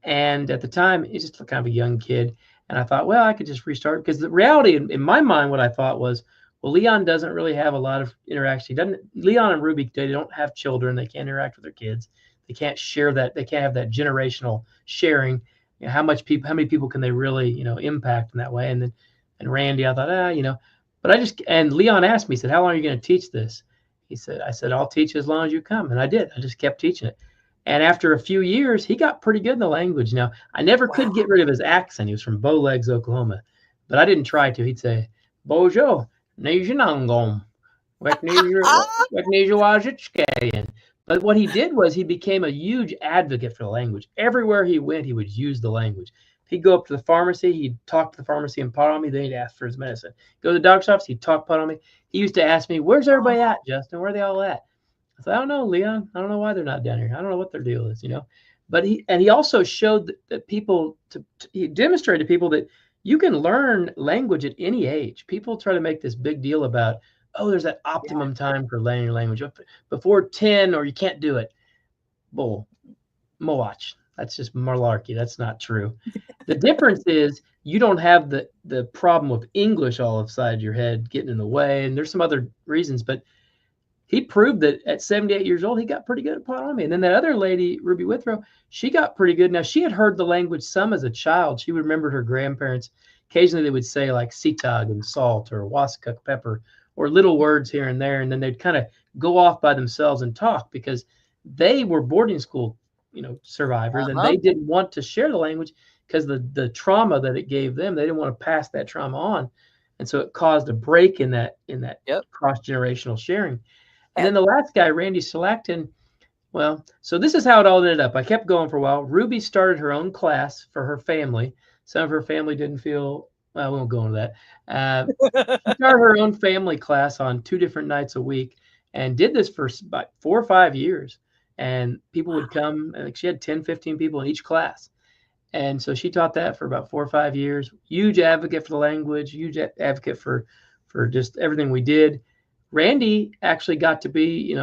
And at the time, he's just kind of a young kid. And I thought, well, I could just restart, because the reality in my mind, what I thought was, well, Leon doesn't really have a lot of interaction. Leon and Ruby, they don't have children. They can't interact with their kids. They can't share that. They can't have that generational sharing. How many people can they really, impact in that way? And Randy, I thought, and Leon asked me, he said, how long are you going to teach this? I said, I'll teach as long as you come. And I did. I just kept teaching it. And after a few years, he got pretty good in the language. Now, I never could get rid of his accent. He was from Bowlegs, Oklahoma, but I didn't try to. He'd say, Bojo, Nejinangom, Wekneja Wajitske. And But what he did was he became a huge advocate for the language. Everywhere he went, he would use the language. If he'd go up to the pharmacy, he'd talk to the pharmacy in Potawatomi, then he'd ask for his medicine. Go to the doctor's office, he'd talk Potawatomi. He used to ask me, "Where's everybody at, Justin? Where are they all at?" I said, "I don't know, Leon. I don't know why they're not down here. I don't know what their deal is, you know." But he also showed that people he demonstrated to people that you can learn language at any age. People try to make this big deal about, oh, there's that optimum time for learning your language before 10, or you can't do it. Bull, Moach. That's just malarkey. That's not true. The difference is you don't have the problem of English all inside your head getting in the way, and there's some other reasons, but he proved that at 78 years old, he got pretty good at Potawatomi. And then that other lady, Ruby Withrow, she got pretty good. Now, she had heard the language some as a child. She remembered her grandparents. Occasionally, they would say like sitag and salt or waskuk pepper or little words here and there. And then they'd kind of go off by themselves and talk because they were boarding school, survivors, and they didn't want to share the language because the trauma that it gave them, they didn't want to pass that trauma on. And so it caused a break in that cross-generational sharing. And then the last guy, Randy Selacton, well, so this is how it all ended up. I kept going for a while. Ruby started her own class for her family. Some of her family didn't feel, well, we won't go into that. She started her own family class on 2 different nights a week and did this for about 4 or 5 years. And people would come, and she had 10, 15 people in each class. And so she taught that for about 4 or 5 years. Huge advocate for the language, huge advocate for just everything we did. Randy actually got to be,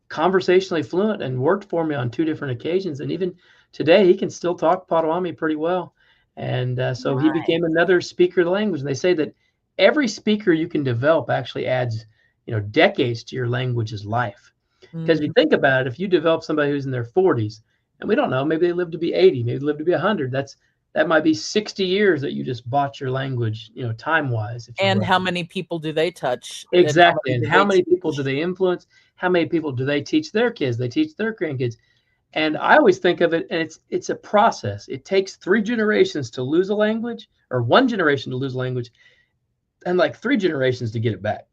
conversationally fluent and worked for me on 2 different occasions. And even today, he can still talk Potawatomi pretty well. And so he became another speaker of the language. And they say that every speaker you can develop actually adds, decades to your language's life. Because if you think about it, if you develop somebody who's in their 40s, and we don't know, maybe they live to be 80, maybe they live to be 100, that might be 60 years that you just bought your language, time-wise. And how many people do they touch? Exactly. And how many people do they influence? How many people do they teach their kids? They teach their grandkids. And I always think of it, and it's a process. It takes 3 generations to lose a language, or 1 generation to lose a language, and like 3 generations to get it back.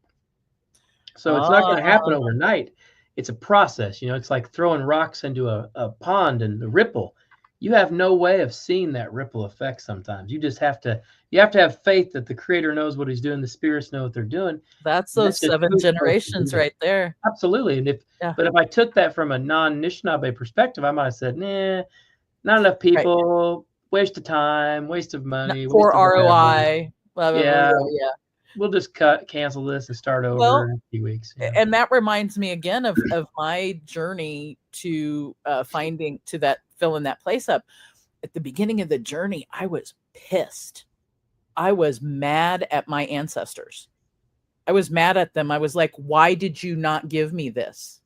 So it's not going to happen overnight. It's a process. It's like throwing rocks into a pond and the ripple. You have no way of seeing that ripple effect sometimes. You just have to have faith that the Creator knows what He's doing. The spirits know what they're doing. That's those 7 generations right there. Absolutely. And but if I took that from a non-Anishinaabe perspective, I might have said, nah, not enough people, waste of time, waste of money. Poor ROI. Yeah. We'll just cancel this and start over in a few weeks. Yeah. And that reminds me again of my journey to filling that place up. At the beginning of the journey, I was pissed. I was mad at my ancestors. I was mad at them. I was like, why did you not give me this?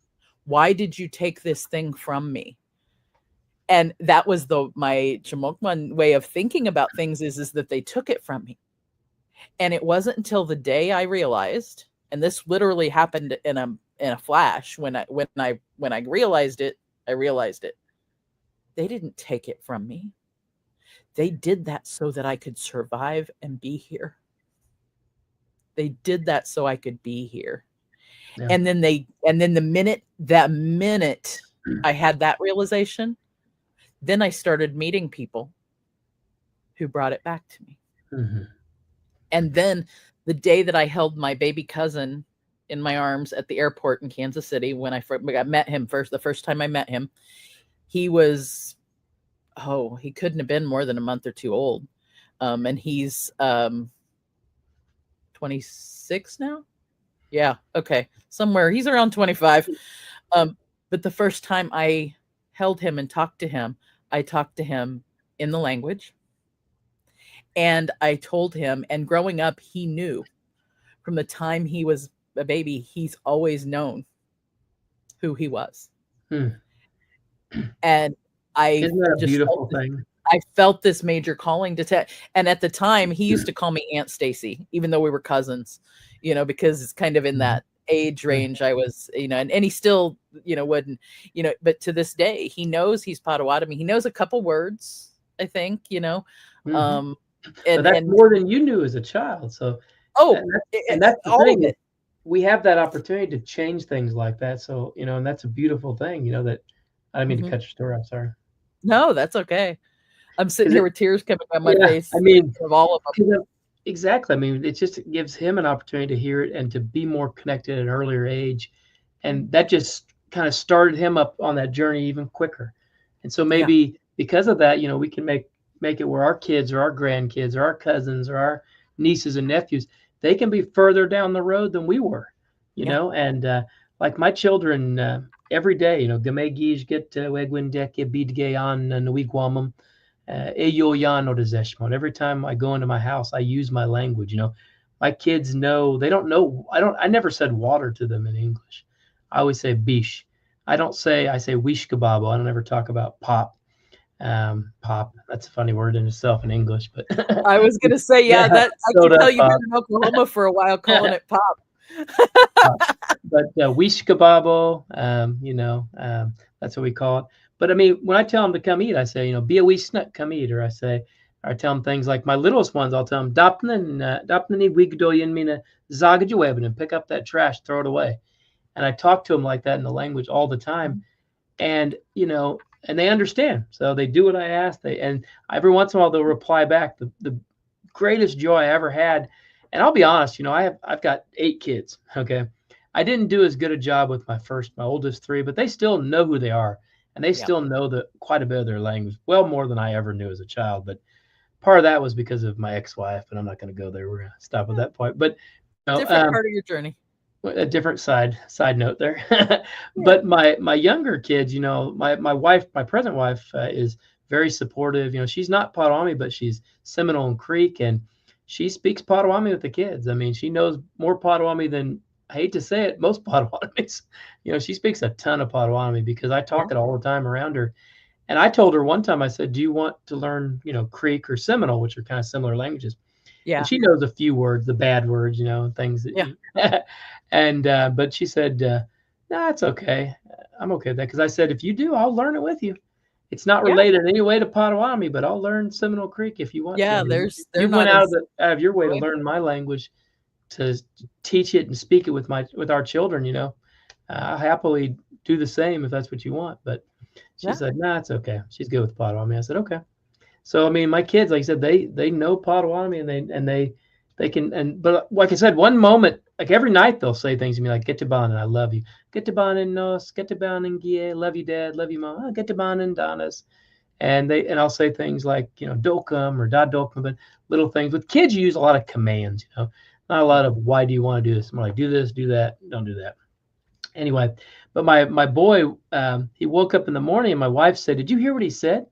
Why did you take this thing from me? And that was my Jamokman way of thinking about things is that they took it from me. And it wasn't until the day I realized, and this literally happened in a flash, when I realized it, they didn't take it from me. They did that so that I could survive and be here. They did that so I could be here. Yeah. And then the minute I had that realization, then I started meeting people who brought it back to me. Mm-hmm. And then the day that I held my baby cousin in my arms at the airport in Kansas City, when I met him the first time I met him, he was, he couldn't have been more than a month or 2 old. And he's 26 now. Yeah. Okay. Somewhere he's around 25. But the first time I held him and talked to him, I talked to him in the language. And I told him, and growing up, he knew from the time he was a baby, he's always known who he was. And isn't that a beautiful thing? I felt this major calling to and at the time he used to call me Aunt Stacy, even though we were cousins, because it's kind of in that age range I was, and he still, wouldn't, but to this day, he knows he's Potawatomi. He knows a couple words, I think, And that's more than you knew as a child. So, and that's the thing. we have that opportunity to change things like that. So, and that's a beautiful thing, that I didn't mean to cut your story. I'm sorry. No, that's okay. I'm sitting 'Cause here it with tears coming down my Yeah, face I mean, of all of them. 'cause exactly. I mean, it just gives him an opportunity to hear it and to be more connected at an earlier age, and that just kinda started him up on that journey even quicker. And so Yeah, maybe because of that, we can make it where our kids or our grandkids or our cousins or our nieces and nephews, they can be further down the road than we were, yeah, and, like my children, every day, "Gamay get wegwindeke bidgeyan and wigwamum." Eyoyan or Dezeshmon. Every time I go into my house, I use my language. My kids know they don't know. I never said water to them in English. I always say bish. I say wish kebabo. I don't ever talk about pop. Pop. That's a funny word in itself in English, but I was gonna say, yeah, yeah, that I can soda tell you've pop. been in Oklahoma for a while calling it pop. But wish kebabo, that's what we call it. But I mean, when I tell them to come eat, I say, be a wee snut, come eat, or I tell them things like my littlest ones. I'll tell them, dapnan wigdoyin mina zagajawebin, and pick up that trash, throw it away. And I talk to them like that in the language all the time, and and they understand, so they do what I ask. And every once in a while they'll reply back. The greatest joy I ever had. And I'll be honest, I've got 8 kids. Okay. I didn't do as good a job with my oldest 3, but they still know who they are. And they Yep. still know quite a bit of their language, well more than I ever knew as a child. But part of that was because of my ex-wife, and I'm not going to go there. We're going to stop at that point. But Different part of your journey. a different side note there. Yeah. But my younger kids, my wife, my present wife, is very supportive. She's not Potawatomi, but she's Seminole and Creek, and she speaks Potawatomi with the kids. I mean, she knows more Potawatomi than, I hate to say it, most Potawatomis. She speaks a ton of Potawatomi because I Yeah. talk it all the time around her. And I told her one time, I said, "Do you want to learn, Creek or Seminole, which are kind of similar languages?" And Yeah. she knows a few words, the bad words, things that Yeah. you and but she said, "No, it's okay. I'm okay with that." Because I said, "If you do, I'll learn it with you. It's not Yeah. related in any way to Potawatomi, but I'll learn Seminole Creek if you want to. I Yeah. mean, They're you went not out as of your way to way. learn my language, to teach it and speak it with our children. I'll happily do the same if that's what you want." But she Yeah. said, "Nah, it's okay." She's good with Potawatomi. I said, "Okay." So I mean, my kids, like I said, they know Potawatomi, and they can. And but like I said, one moment, like every night, they'll say things to me like "Get to bon" and "I love you." Get to bon and nos. Get to bon and gie. Love you, Dad. Love you, Mom. Get to bon and Donis. And I'll say things like "Dokum" or "Da Dokum," but little things. With kids, you use a lot of commands. Not a lot of "Why do you want to do this?" More like "Do this, do that, don't do that." Anyway, but my boy, he woke up in the morning, and my wife said, "Did you hear what he said?"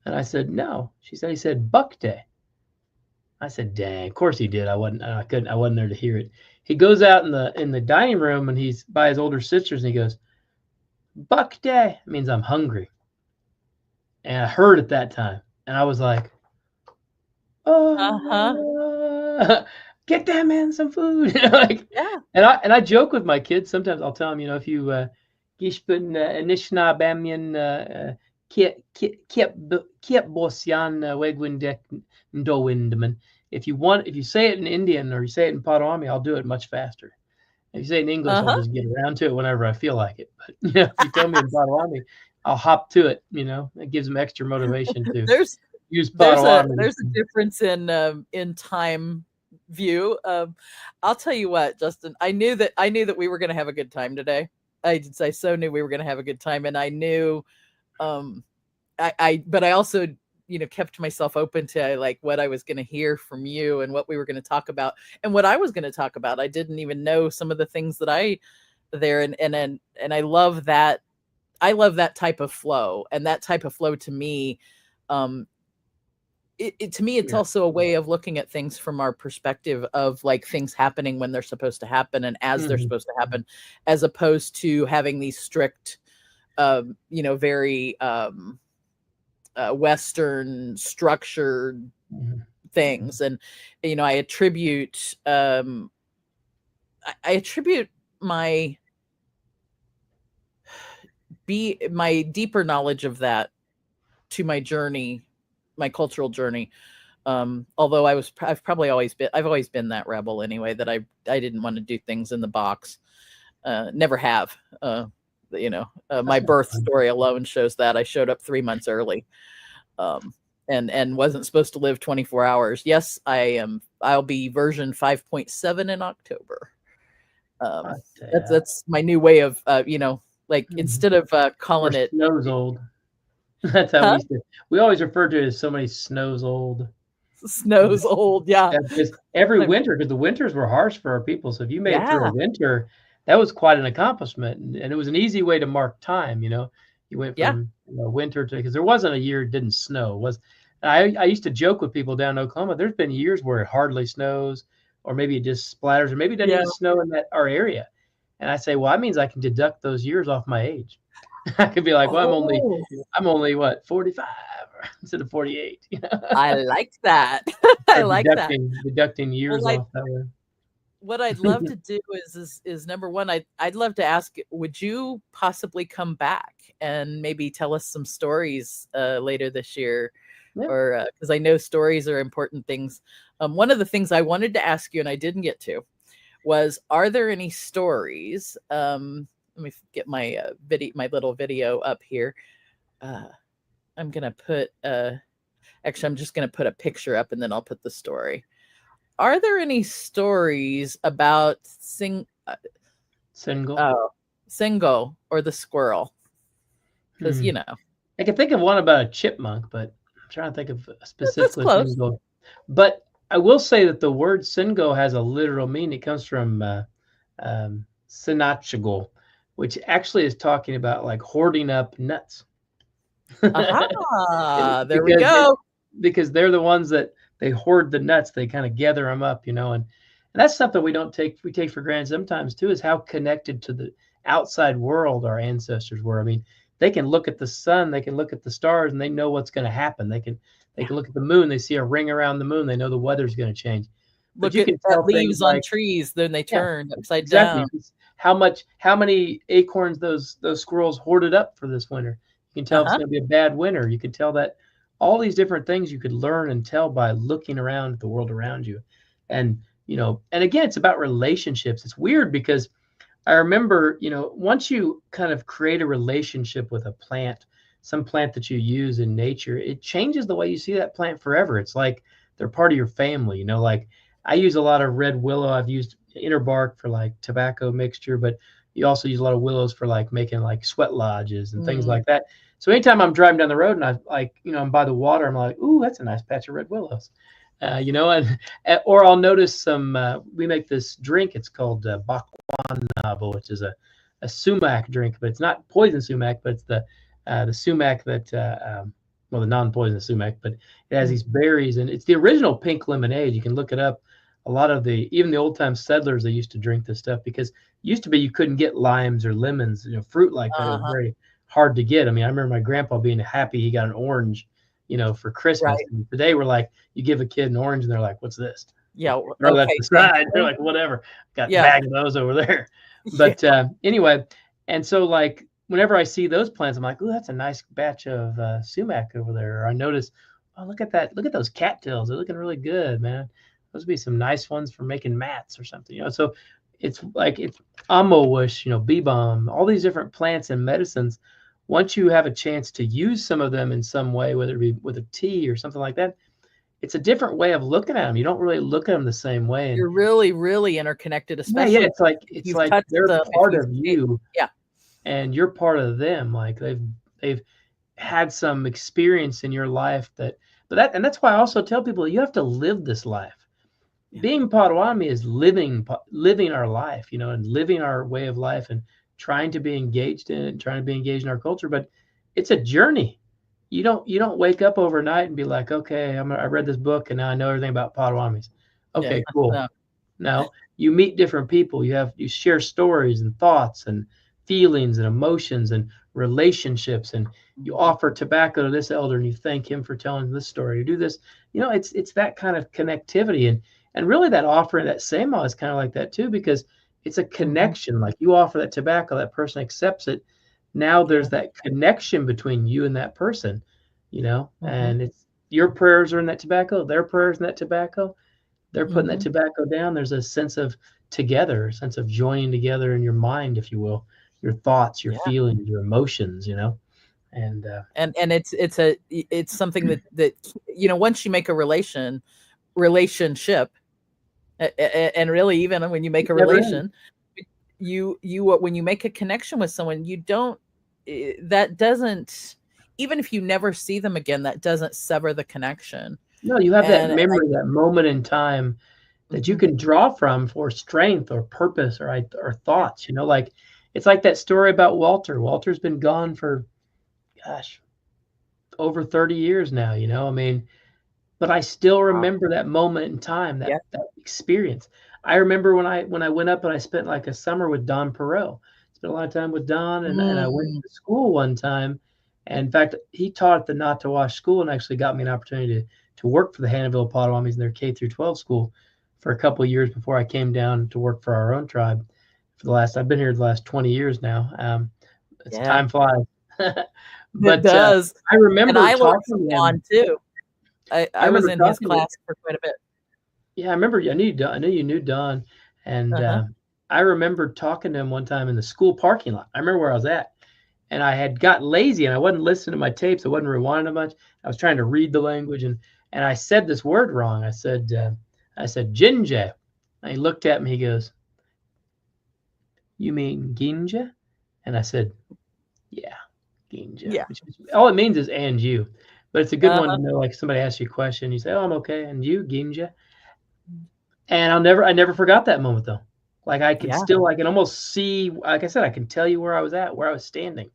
And I said, "No." She said, "He said Buck Day." I said, "Dang, of course he did. I wasn't there to hear it." He goes out in the dining room, and he's by his older sisters, and he goes, "Buck Day." It means I'm hungry. And I heard it that time. And I was like, Uh-huh. "Oh, get that man some food." Yeah. And I joke with my kids. Sometimes I'll tell them, if you gishpun nishna bamyan kiep bosyan wegwindek ndowindman. If you say it in Indian or you say it in Potawatomi, I'll do it much faster. If you say it in English, I'll Uh-huh. just get around to it whenever I feel like it. But if you tell me in Potawatomi, I'll hop to it. It gives them extra motivation to There's use Potawatomi. there's a difference in time view. I'll tell you what, Justin, I knew that we were going to have a good time today. I so knew we were going to have a good time, and I knew, but I also, kept myself open to like what I was going to hear from you and what we were going to talk about and what I was going to talk about. I didn't even know some of the things that and I love that. I love that type of flow, and that type of flow to me, to me, it's Yeah. also a way of looking at things from our perspective of like things happening when they're supposed to happen and as they're Mhm. supposed to happen, as opposed to having these strict, very Western structured Mhm. things. And I attribute I attribute my my deeper knowledge of that to my journey, my cultural journey, Although I've always been that rebel anyway, that I didn't want to do things in the box. Never have. My birth story alone shows that I showed up 3 months early, and wasn't supposed to live 24 hours. Yes, I'll be version 5.7 in October. That's my new way of, instead of calling it snows old. That's how we always refer to it as so many snows old. Snows old, yeah. Because every winter, because the winters were harsh for our people. So if you made it through a winter, that was quite an accomplishment, and it was an easy way to mark time. You went from winter to, because there wasn't a year it didn't snow. I used to joke with people down in Oklahoma. There's been years where it hardly snows, or maybe it just splatters, or maybe it doesn't even snow in our area. And I say, well, that means I can deduct those years off my age. I could be like, well, I'm only what, 45 instead of 48. I like that. I like that. Deducting years off that way. What I'd love to do is number one, I'd love to ask, would you possibly come back and maybe tell us some stories later this year? Yeah. Or because I know stories are important things. One of the things I wanted to ask you and I didn't get to was, are there any stories? Let me get my my little video up here. I'm gonna put actually I'm just gonna put a picture up and then I'll put the story. Are there any stories about Singo or the squirrel? Because I can think of one about a chipmunk, but I'm trying to think of specifically Singo. But I will say that the word Singo has a literal meaning. It comes from Sinachigal, which actually is talking about like hoarding up nuts. There we go. Because they're the ones that they hoard the nuts. They kind of gather them up, and that's something we take for granted sometimes too, is how connected to the outside world our ancestors were. I mean, they can look at the sun, they can look at the stars, and they know what's going to happen. They can look at the moon, they see a ring around the moon, they know the weather's going to change. But you can tell leaves on trees, then they turn upside down. How many acorns those squirrels hoarded up for this winter. You can tell it's going to be a bad winter. You can tell that all these different things you could learn and tell by looking around at the world around you. And, and again, it's about relationships. It's weird because I remember, once you kind of create a relationship with a plant, some plant that you use in nature, it changes the way you see that plant forever. It's like they're part of your family, like I use a lot of red willow. I've used inner bark for like tobacco mixture, but you also use a lot of willows for like making like sweat lodges and things like that. So anytime I'm driving down the road and I'm by the water, I'm like, ooh, that's a nice patch of red willows, or I'll notice some, we make this drink. It's called bakwanabo, which is a sumac drink, but it's not poison sumac, but it's the sumac that, the non-poisonous sumac, but it has these berries, and it's the original pink lemonade. You can look it up. A lot of even the old time settlers, they used to drink this stuff because it used to be you couldn't get limes or lemons, fruit like that. It was very hard to get. I mean, I remember my grandpa being happy he got an orange, for Christmas. Right. And today we're like, you give a kid an orange and they're like, what's this? Yeah. Throw that to the side. They're like, whatever. Got a bag of those over there. But anyway, and so like whenever I see those plants, I'm like, oh, that's a nice batch of sumac over there. Or I notice, oh, look at that. Look at those cattails. They're looking really good, man. Those would be some nice ones for making mats or something, So it's like it's amowush, bee balm, all these different plants and medicines. Once you have a chance to use some of them in some way, whether it be with a tea or something like that, it's a different way of looking at them. You don't really look at them the same way. And, you're really, really interconnected, especially. Yeah, it's like they're part of you. Yeah. And you're part of them. Like they've had some experience in your life and that's why I also tell people you have to live this life. Yeah. Being Potawatomi is living our life, and living our way of life and trying to be engaged in it, trying to be engaged in our culture. But it's a journey. You don't wake up overnight and be like, okay, I read this book and now I know everything about Potawatomis. Okay, cool. No, you meet different people. You share stories and thoughts and feelings and emotions and relationships, and you offer tobacco to this elder and you thank him for telling this story. You do this, it's that kind of connectivity. And really that offering, that sema is kind of like that too, because it's a connection. Like you offer that tobacco, that person accepts it. Now there's that connection between you and that person, and your prayers are in that tobacco, their prayers in that tobacco. They're putting that Mhm. tobacco down. There's a sense of together, a sense of joining together in your mind, if you will, your thoughts, your Yeah. feelings, your emotions, and And it's something that once you make a relationship, and really even when you make it a never ends. relation, you when you make a connection with someone, you don't that doesn't, even if you never see them again, that doesn't sever the connection. No, you have that And memory, that moment in time that you Mhm. can draw from for strength or purpose or Yeah. thoughts. Like it's like that story about Walter. Walter's been gone for, gosh, over 30 years now. I mean, but I still Wow. remember that moment in time, Yeah. that experience. I remember when I went up and I spent like a summer with Don Perot. Spent a lot of time with Don, and I went Mm. to school one time. And in fact, he taught at the Not to Wash school and actually got me an opportunity to work for the Hannahville Potawatomis in their K through 12 school for a couple of years before I came down to work for our own tribe. I've been here the last 20 years now. It's Yeah. time flies. It But does. I And remember I learned talking from to him. Juan too. I I was remember in his talking to class for quite a bit. Yeah, I remember. I knew you knew Don, and Uh-huh. I remember talking to him one time in the school parking lot. I remember where I was at, and I had got lazy and I wasn't listening to my tapes. I wasn't rewinding a bunch. I was trying to read the language, and I said this word wrong. I said ginger, and he looked at me. He goes, "You mean ginja?" And I said, "Yeah, ginja," Yeah. which all it means is "and you," but it's a good one Uh-huh. to know. Like somebody asks you a question, you say, "Oh, I'm okay," and you ginja. And I never forgot that moment though. Like Yeah. I can almost see, like I said, I can tell you where I was at, where I was standing.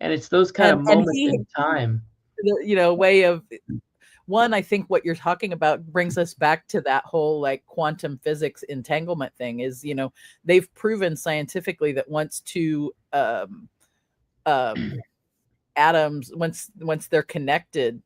And it's those kind of And moments he, in time. way of one, I think what you're talking about brings us back to that whole like quantum physics entanglement thing is, they've proven scientifically that once two um, atoms, once they're connected,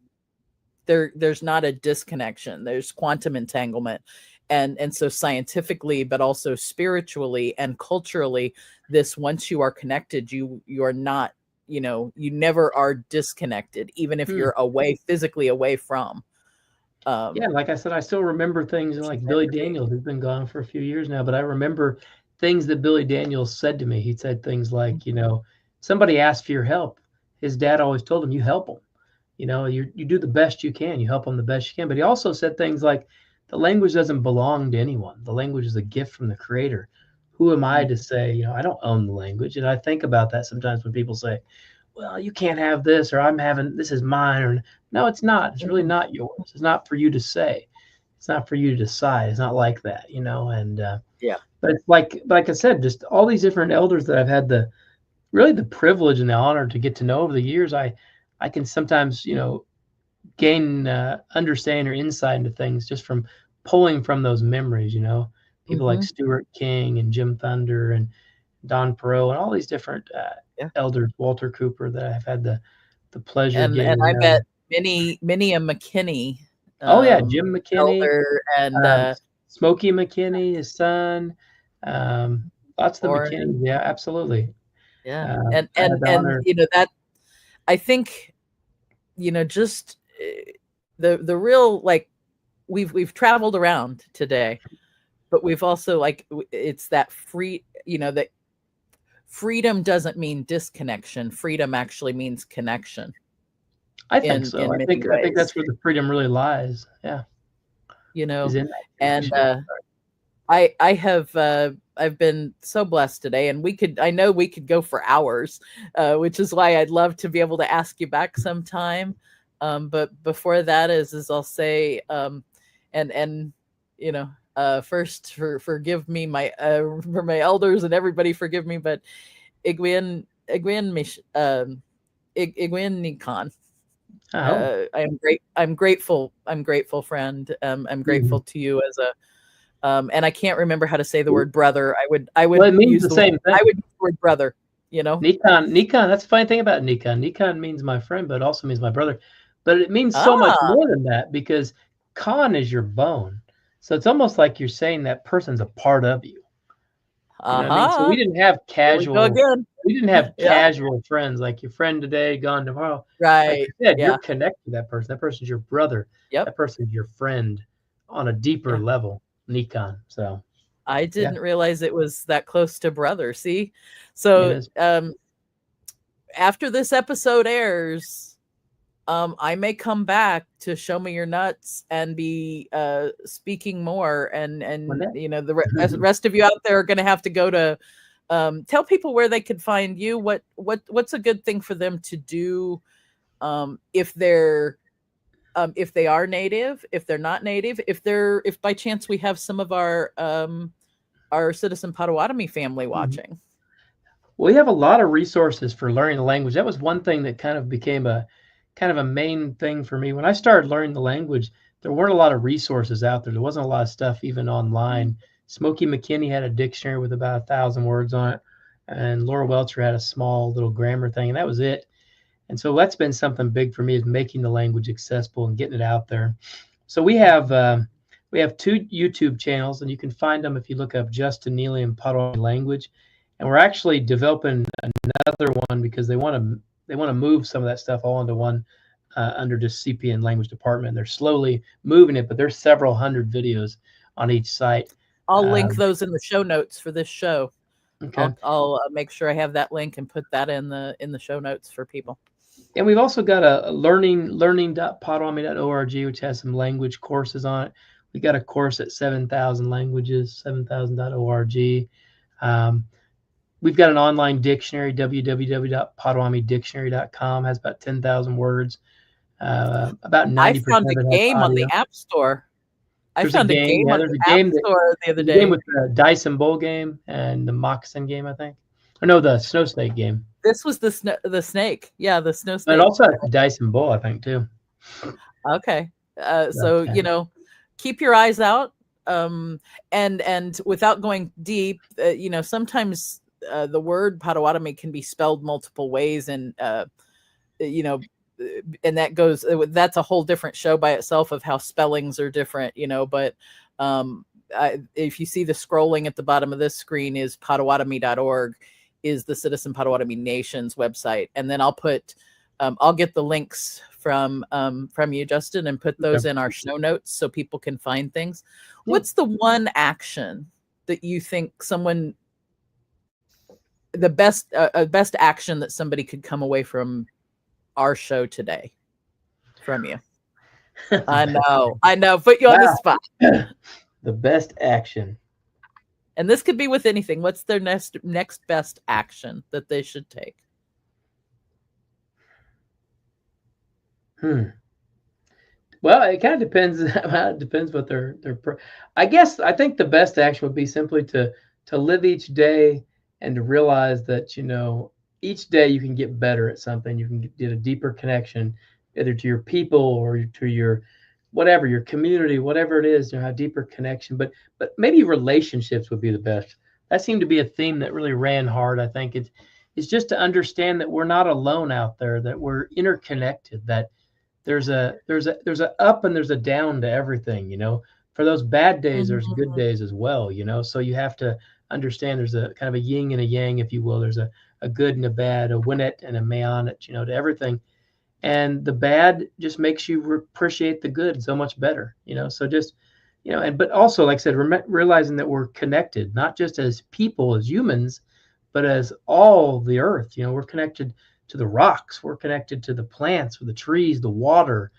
there's not a disconnection. There's quantum entanglement. And so scientifically, but also spiritually and culturally, this once you are connected, you are not, you never are disconnected, even if Hmm. you're physically away from. Yeah, like I said, I still remember things It's like Billy energy. Daniels, who's been gone for a few years now, but I remember things that Billy Daniels said to me. He said things like, somebody asked for your help. His dad always told him, you help them. You do the best you can. You help them the best you can. But he also said things like, the language doesn't belong to anyone. The language is a gift from the creator. Who am I to say, I don't own the language? And I think about that sometimes when people say, well, you can't have this, or this is mine, or no, it's not. It's really Mhm. not yours. It's not for you to say. It's not for you to decide. It's not like that, and Yeah. but it's like I said, just all these different elders that I've had the privilege and the honor to get to know over the years. I can sometimes, gain understanding or insight into things just from pulling from those memories, people like Hmm. Stuart King and Jim Thunder and Don Perot and all these different Yeah. elders, Walter Cooper, that I've had the pleasure of And getting to I bet know. many a McKinney Oh yeah, Jim McKinney, elder and um, Smokey McKinney, his son, lots of the Lauren. McKinneys. Yeah, absolutely. Yeah. I had the honor. That, I think, just the real, like, we've traveled around today, but we've also, like, it's that that freedom doesn't mean disconnection. Freedom actually means connection I think so. in I many think I think ways, that's where the freedom really lies. Yeah, you is know. in that And connection. I have I've been so blessed today, and I know we could go for hours, which is why I'd love to be able to ask you back sometime. But before that is I'll say, and first, forgive me, for my elders, and everybody forgive me, but Igwin Mish Igwin Nikon. Oh, I'm grateful, friend. I'm mhm. grateful to you as a and I can't remember how to say the word brother. I Well, would it means use the same thing. I would use the word brother, you know? Nikon, that's the funny thing about Nikon. Nikon means my friend, but it also means my brother. But it means so much Ah, more than that because Khan is your bone. So it's almost like you're saying that person's a part of you. You know what I mean? So we didn't have Here we go again. Yeah. casual friends like your friend today, gone tomorrow. Like Right. you said, Yeah. you're connected to that person. That person's your brother. Yep. That person's your friend on a deeper Yeah. level, Nikon. So I didn't realize it was that close to brother. See? So after this episode airs, I may come back to Show Me Your Nuts and be speaking more, and you know, the rest of you out there are going to have to go to tell people where they could find you. What's a good thing for them to do if they are native, if they're not native, if by chance we have some of our Citizen Potawatomi family watching. Well, we have a lot of resources for learning the language. That was one thing that kind of became a main thing for me. When I started learning the language, there weren't a lot of resources out there. There wasn't a lot of stuff even online. Smokey McKinney had a dictionary with about 1,000 words on it, and Laura Welcher had a small little grammar thing, and that was it. And so that's been something big for me, is making the language accessible and getting it out there. So we have 2 YouTube channels, and you can find them if you look up Justin Neely and Potawatomi language. And we're actually developing another one because they want to move some of that stuff all into one under just CP and language department. They're slowly moving it, but there's several hundred videos on each site. I'll link those in the show notes for this show. Okay. I'll make sure I have that link and put that in the show notes for people. And we've also got a learning.potawatomi.org, which has some language courses on it. We got a course at 7,000 languages, 7,000.org. We've got an online dictionary, www.potawamidictionary.com, has about 10,000 words. About 90%. I found a game on the App Store. I found a game on the App Store the other day. Game with the Dice and Bowl game and the Moccasin game, I think. Or no, the Snow Snake game. This was the snake. Yeah, the Snow Snake. And also the Dice and Bowl, I think, too. Okay. So, you know, keep your eyes out. And without going deep, you know, sometimes the word Potawatomi can be spelled multiple ways, and you know, and that's a whole different show by itself of how spellings are different, you know. But if you see the scrolling at the bottom of this screen is Potawatomi.org, is the Citizen Potawatomi Nation's website, and then I'll put I'll get the links from you, Justin, and put those in our show notes so people can find things. What's the one action that you think the best action that somebody could come away from our show today from you? I know, put you on the spot. The best action. And this could be with anything. What's their next best action that they should take? Well, it kind of depends. It depends what their. I think the best action would be simply to live each day and to realize that, you know, each day you can get better at something. You can get a deeper connection, either to your people or to your whatever, your community, whatever it is. You know, have deeper connection. But maybe relationships would be the best. That seemed to be a theme that really ran hard. I think it's just to understand that we're not alone out there, that we're interconnected, that there's a up and there's a down to everything, you know. For those bad days, there's good days as well, you know. So you have to understand there's a kind of a yin and a yang, if you will. There's a good and a bad, a win-it and a may-on-it, you know, to everything. And the bad just makes you appreciate the good so much better, you know. So just, you know, but also, like I said, realizing that we're connected, not just as people, as humans, but as all the earth. You know, we're connected to the rocks, we're connected to the plants, with the trees, the water,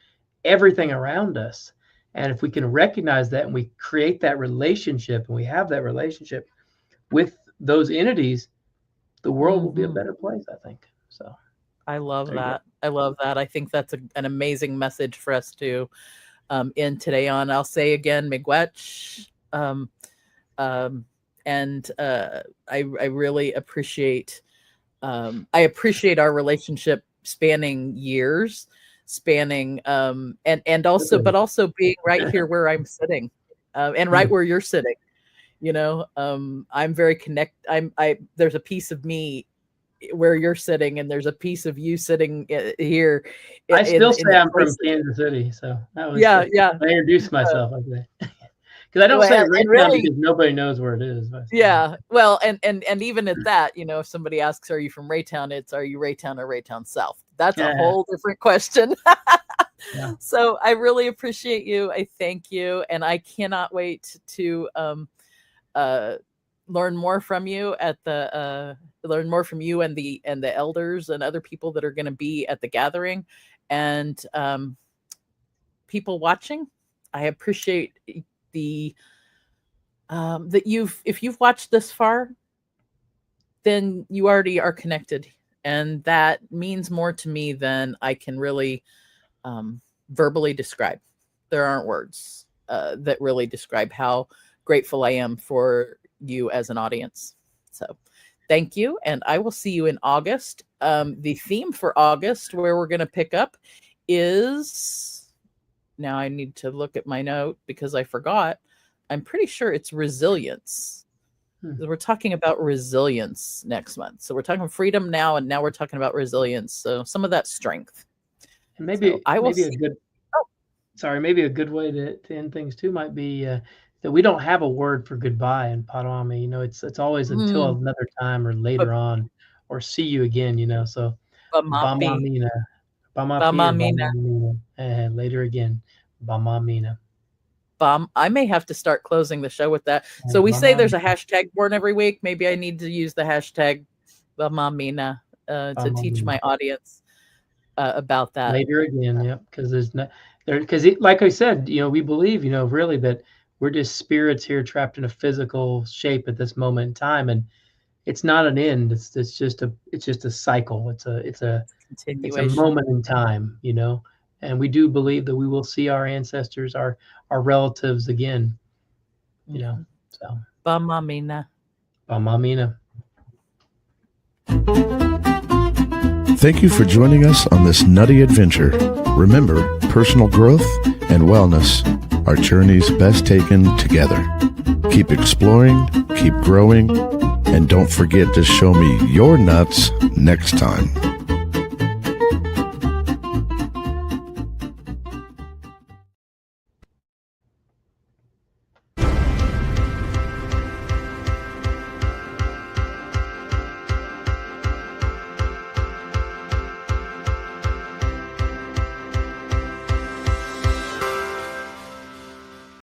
everything around us. And if we can recognize that and we create that relationship and we have that relationship with those entities, the world will be a better place, I think. So I love that. I love that. I think that's an amazing message for us to end today on. I'll say again, miigwech. And I really appreciate our relationship spanning years, and also being right here where I'm sitting, and right where you're sitting. You know, I'm very there's a piece of me where you're sitting, and there's a piece of you sitting here. I still say I'm from Kansas City, so that was I introduced myself like that. Because I don't say and Raytown really, because nobody knows where it is. But, yeah. Well, and even at that, you know, if somebody asks, "Are you from Raytown?" It's, "Are you Raytown or Raytown South?" That's a whole different question. Yeah. So I really appreciate you. I thank you, and I cannot wait to learn more from you at the learn more from you and the elders and other people that are going to be at the gathering, and people watching. I appreciate the that if you've watched this far, then you already are connected, and that means more to me than I can really verbally describe. There aren't words that really describe how grateful I am for you as an audience. So thank you, and I will see you in August. The theme for August, where we're going to pick up, is, now I need to look at my note because I forgot. I'm pretty sure it's resilience. We're talking about resilience next month. So we're talking freedom now, and now we're talking about resilience. So some of that strength. And maybe So I will maybe a see. good maybe a good way to end things too might be that we don't have a word for goodbye in Potawatomi. You know, it's always until another time or later on, or see you again. You know, so Bamamina, Bamapi or Bamamina. Bamamina, and later again, Bamamina. I may have to start closing the show with that. So we say there's a hashtag born every week. Maybe I need to use the hashtag Bamamina to teach my audience about that. Later again, yeah, because there's not there, because like I said, you know, we believe, you know, really that we're just spirits here trapped in a physical shape at this moment in time, and it's not an end. It's just a cycle. It's a Continuation. moment in time, you know. And we do believe that we will see our ancestors, our relatives again, you know. So Bamamina. Bamamina. Thank you for joining us on this nutty adventure. Remember, personal growth and wellness are journeys best taken together. Keep exploring, keep growing, and don't forget to show me your nuts next time.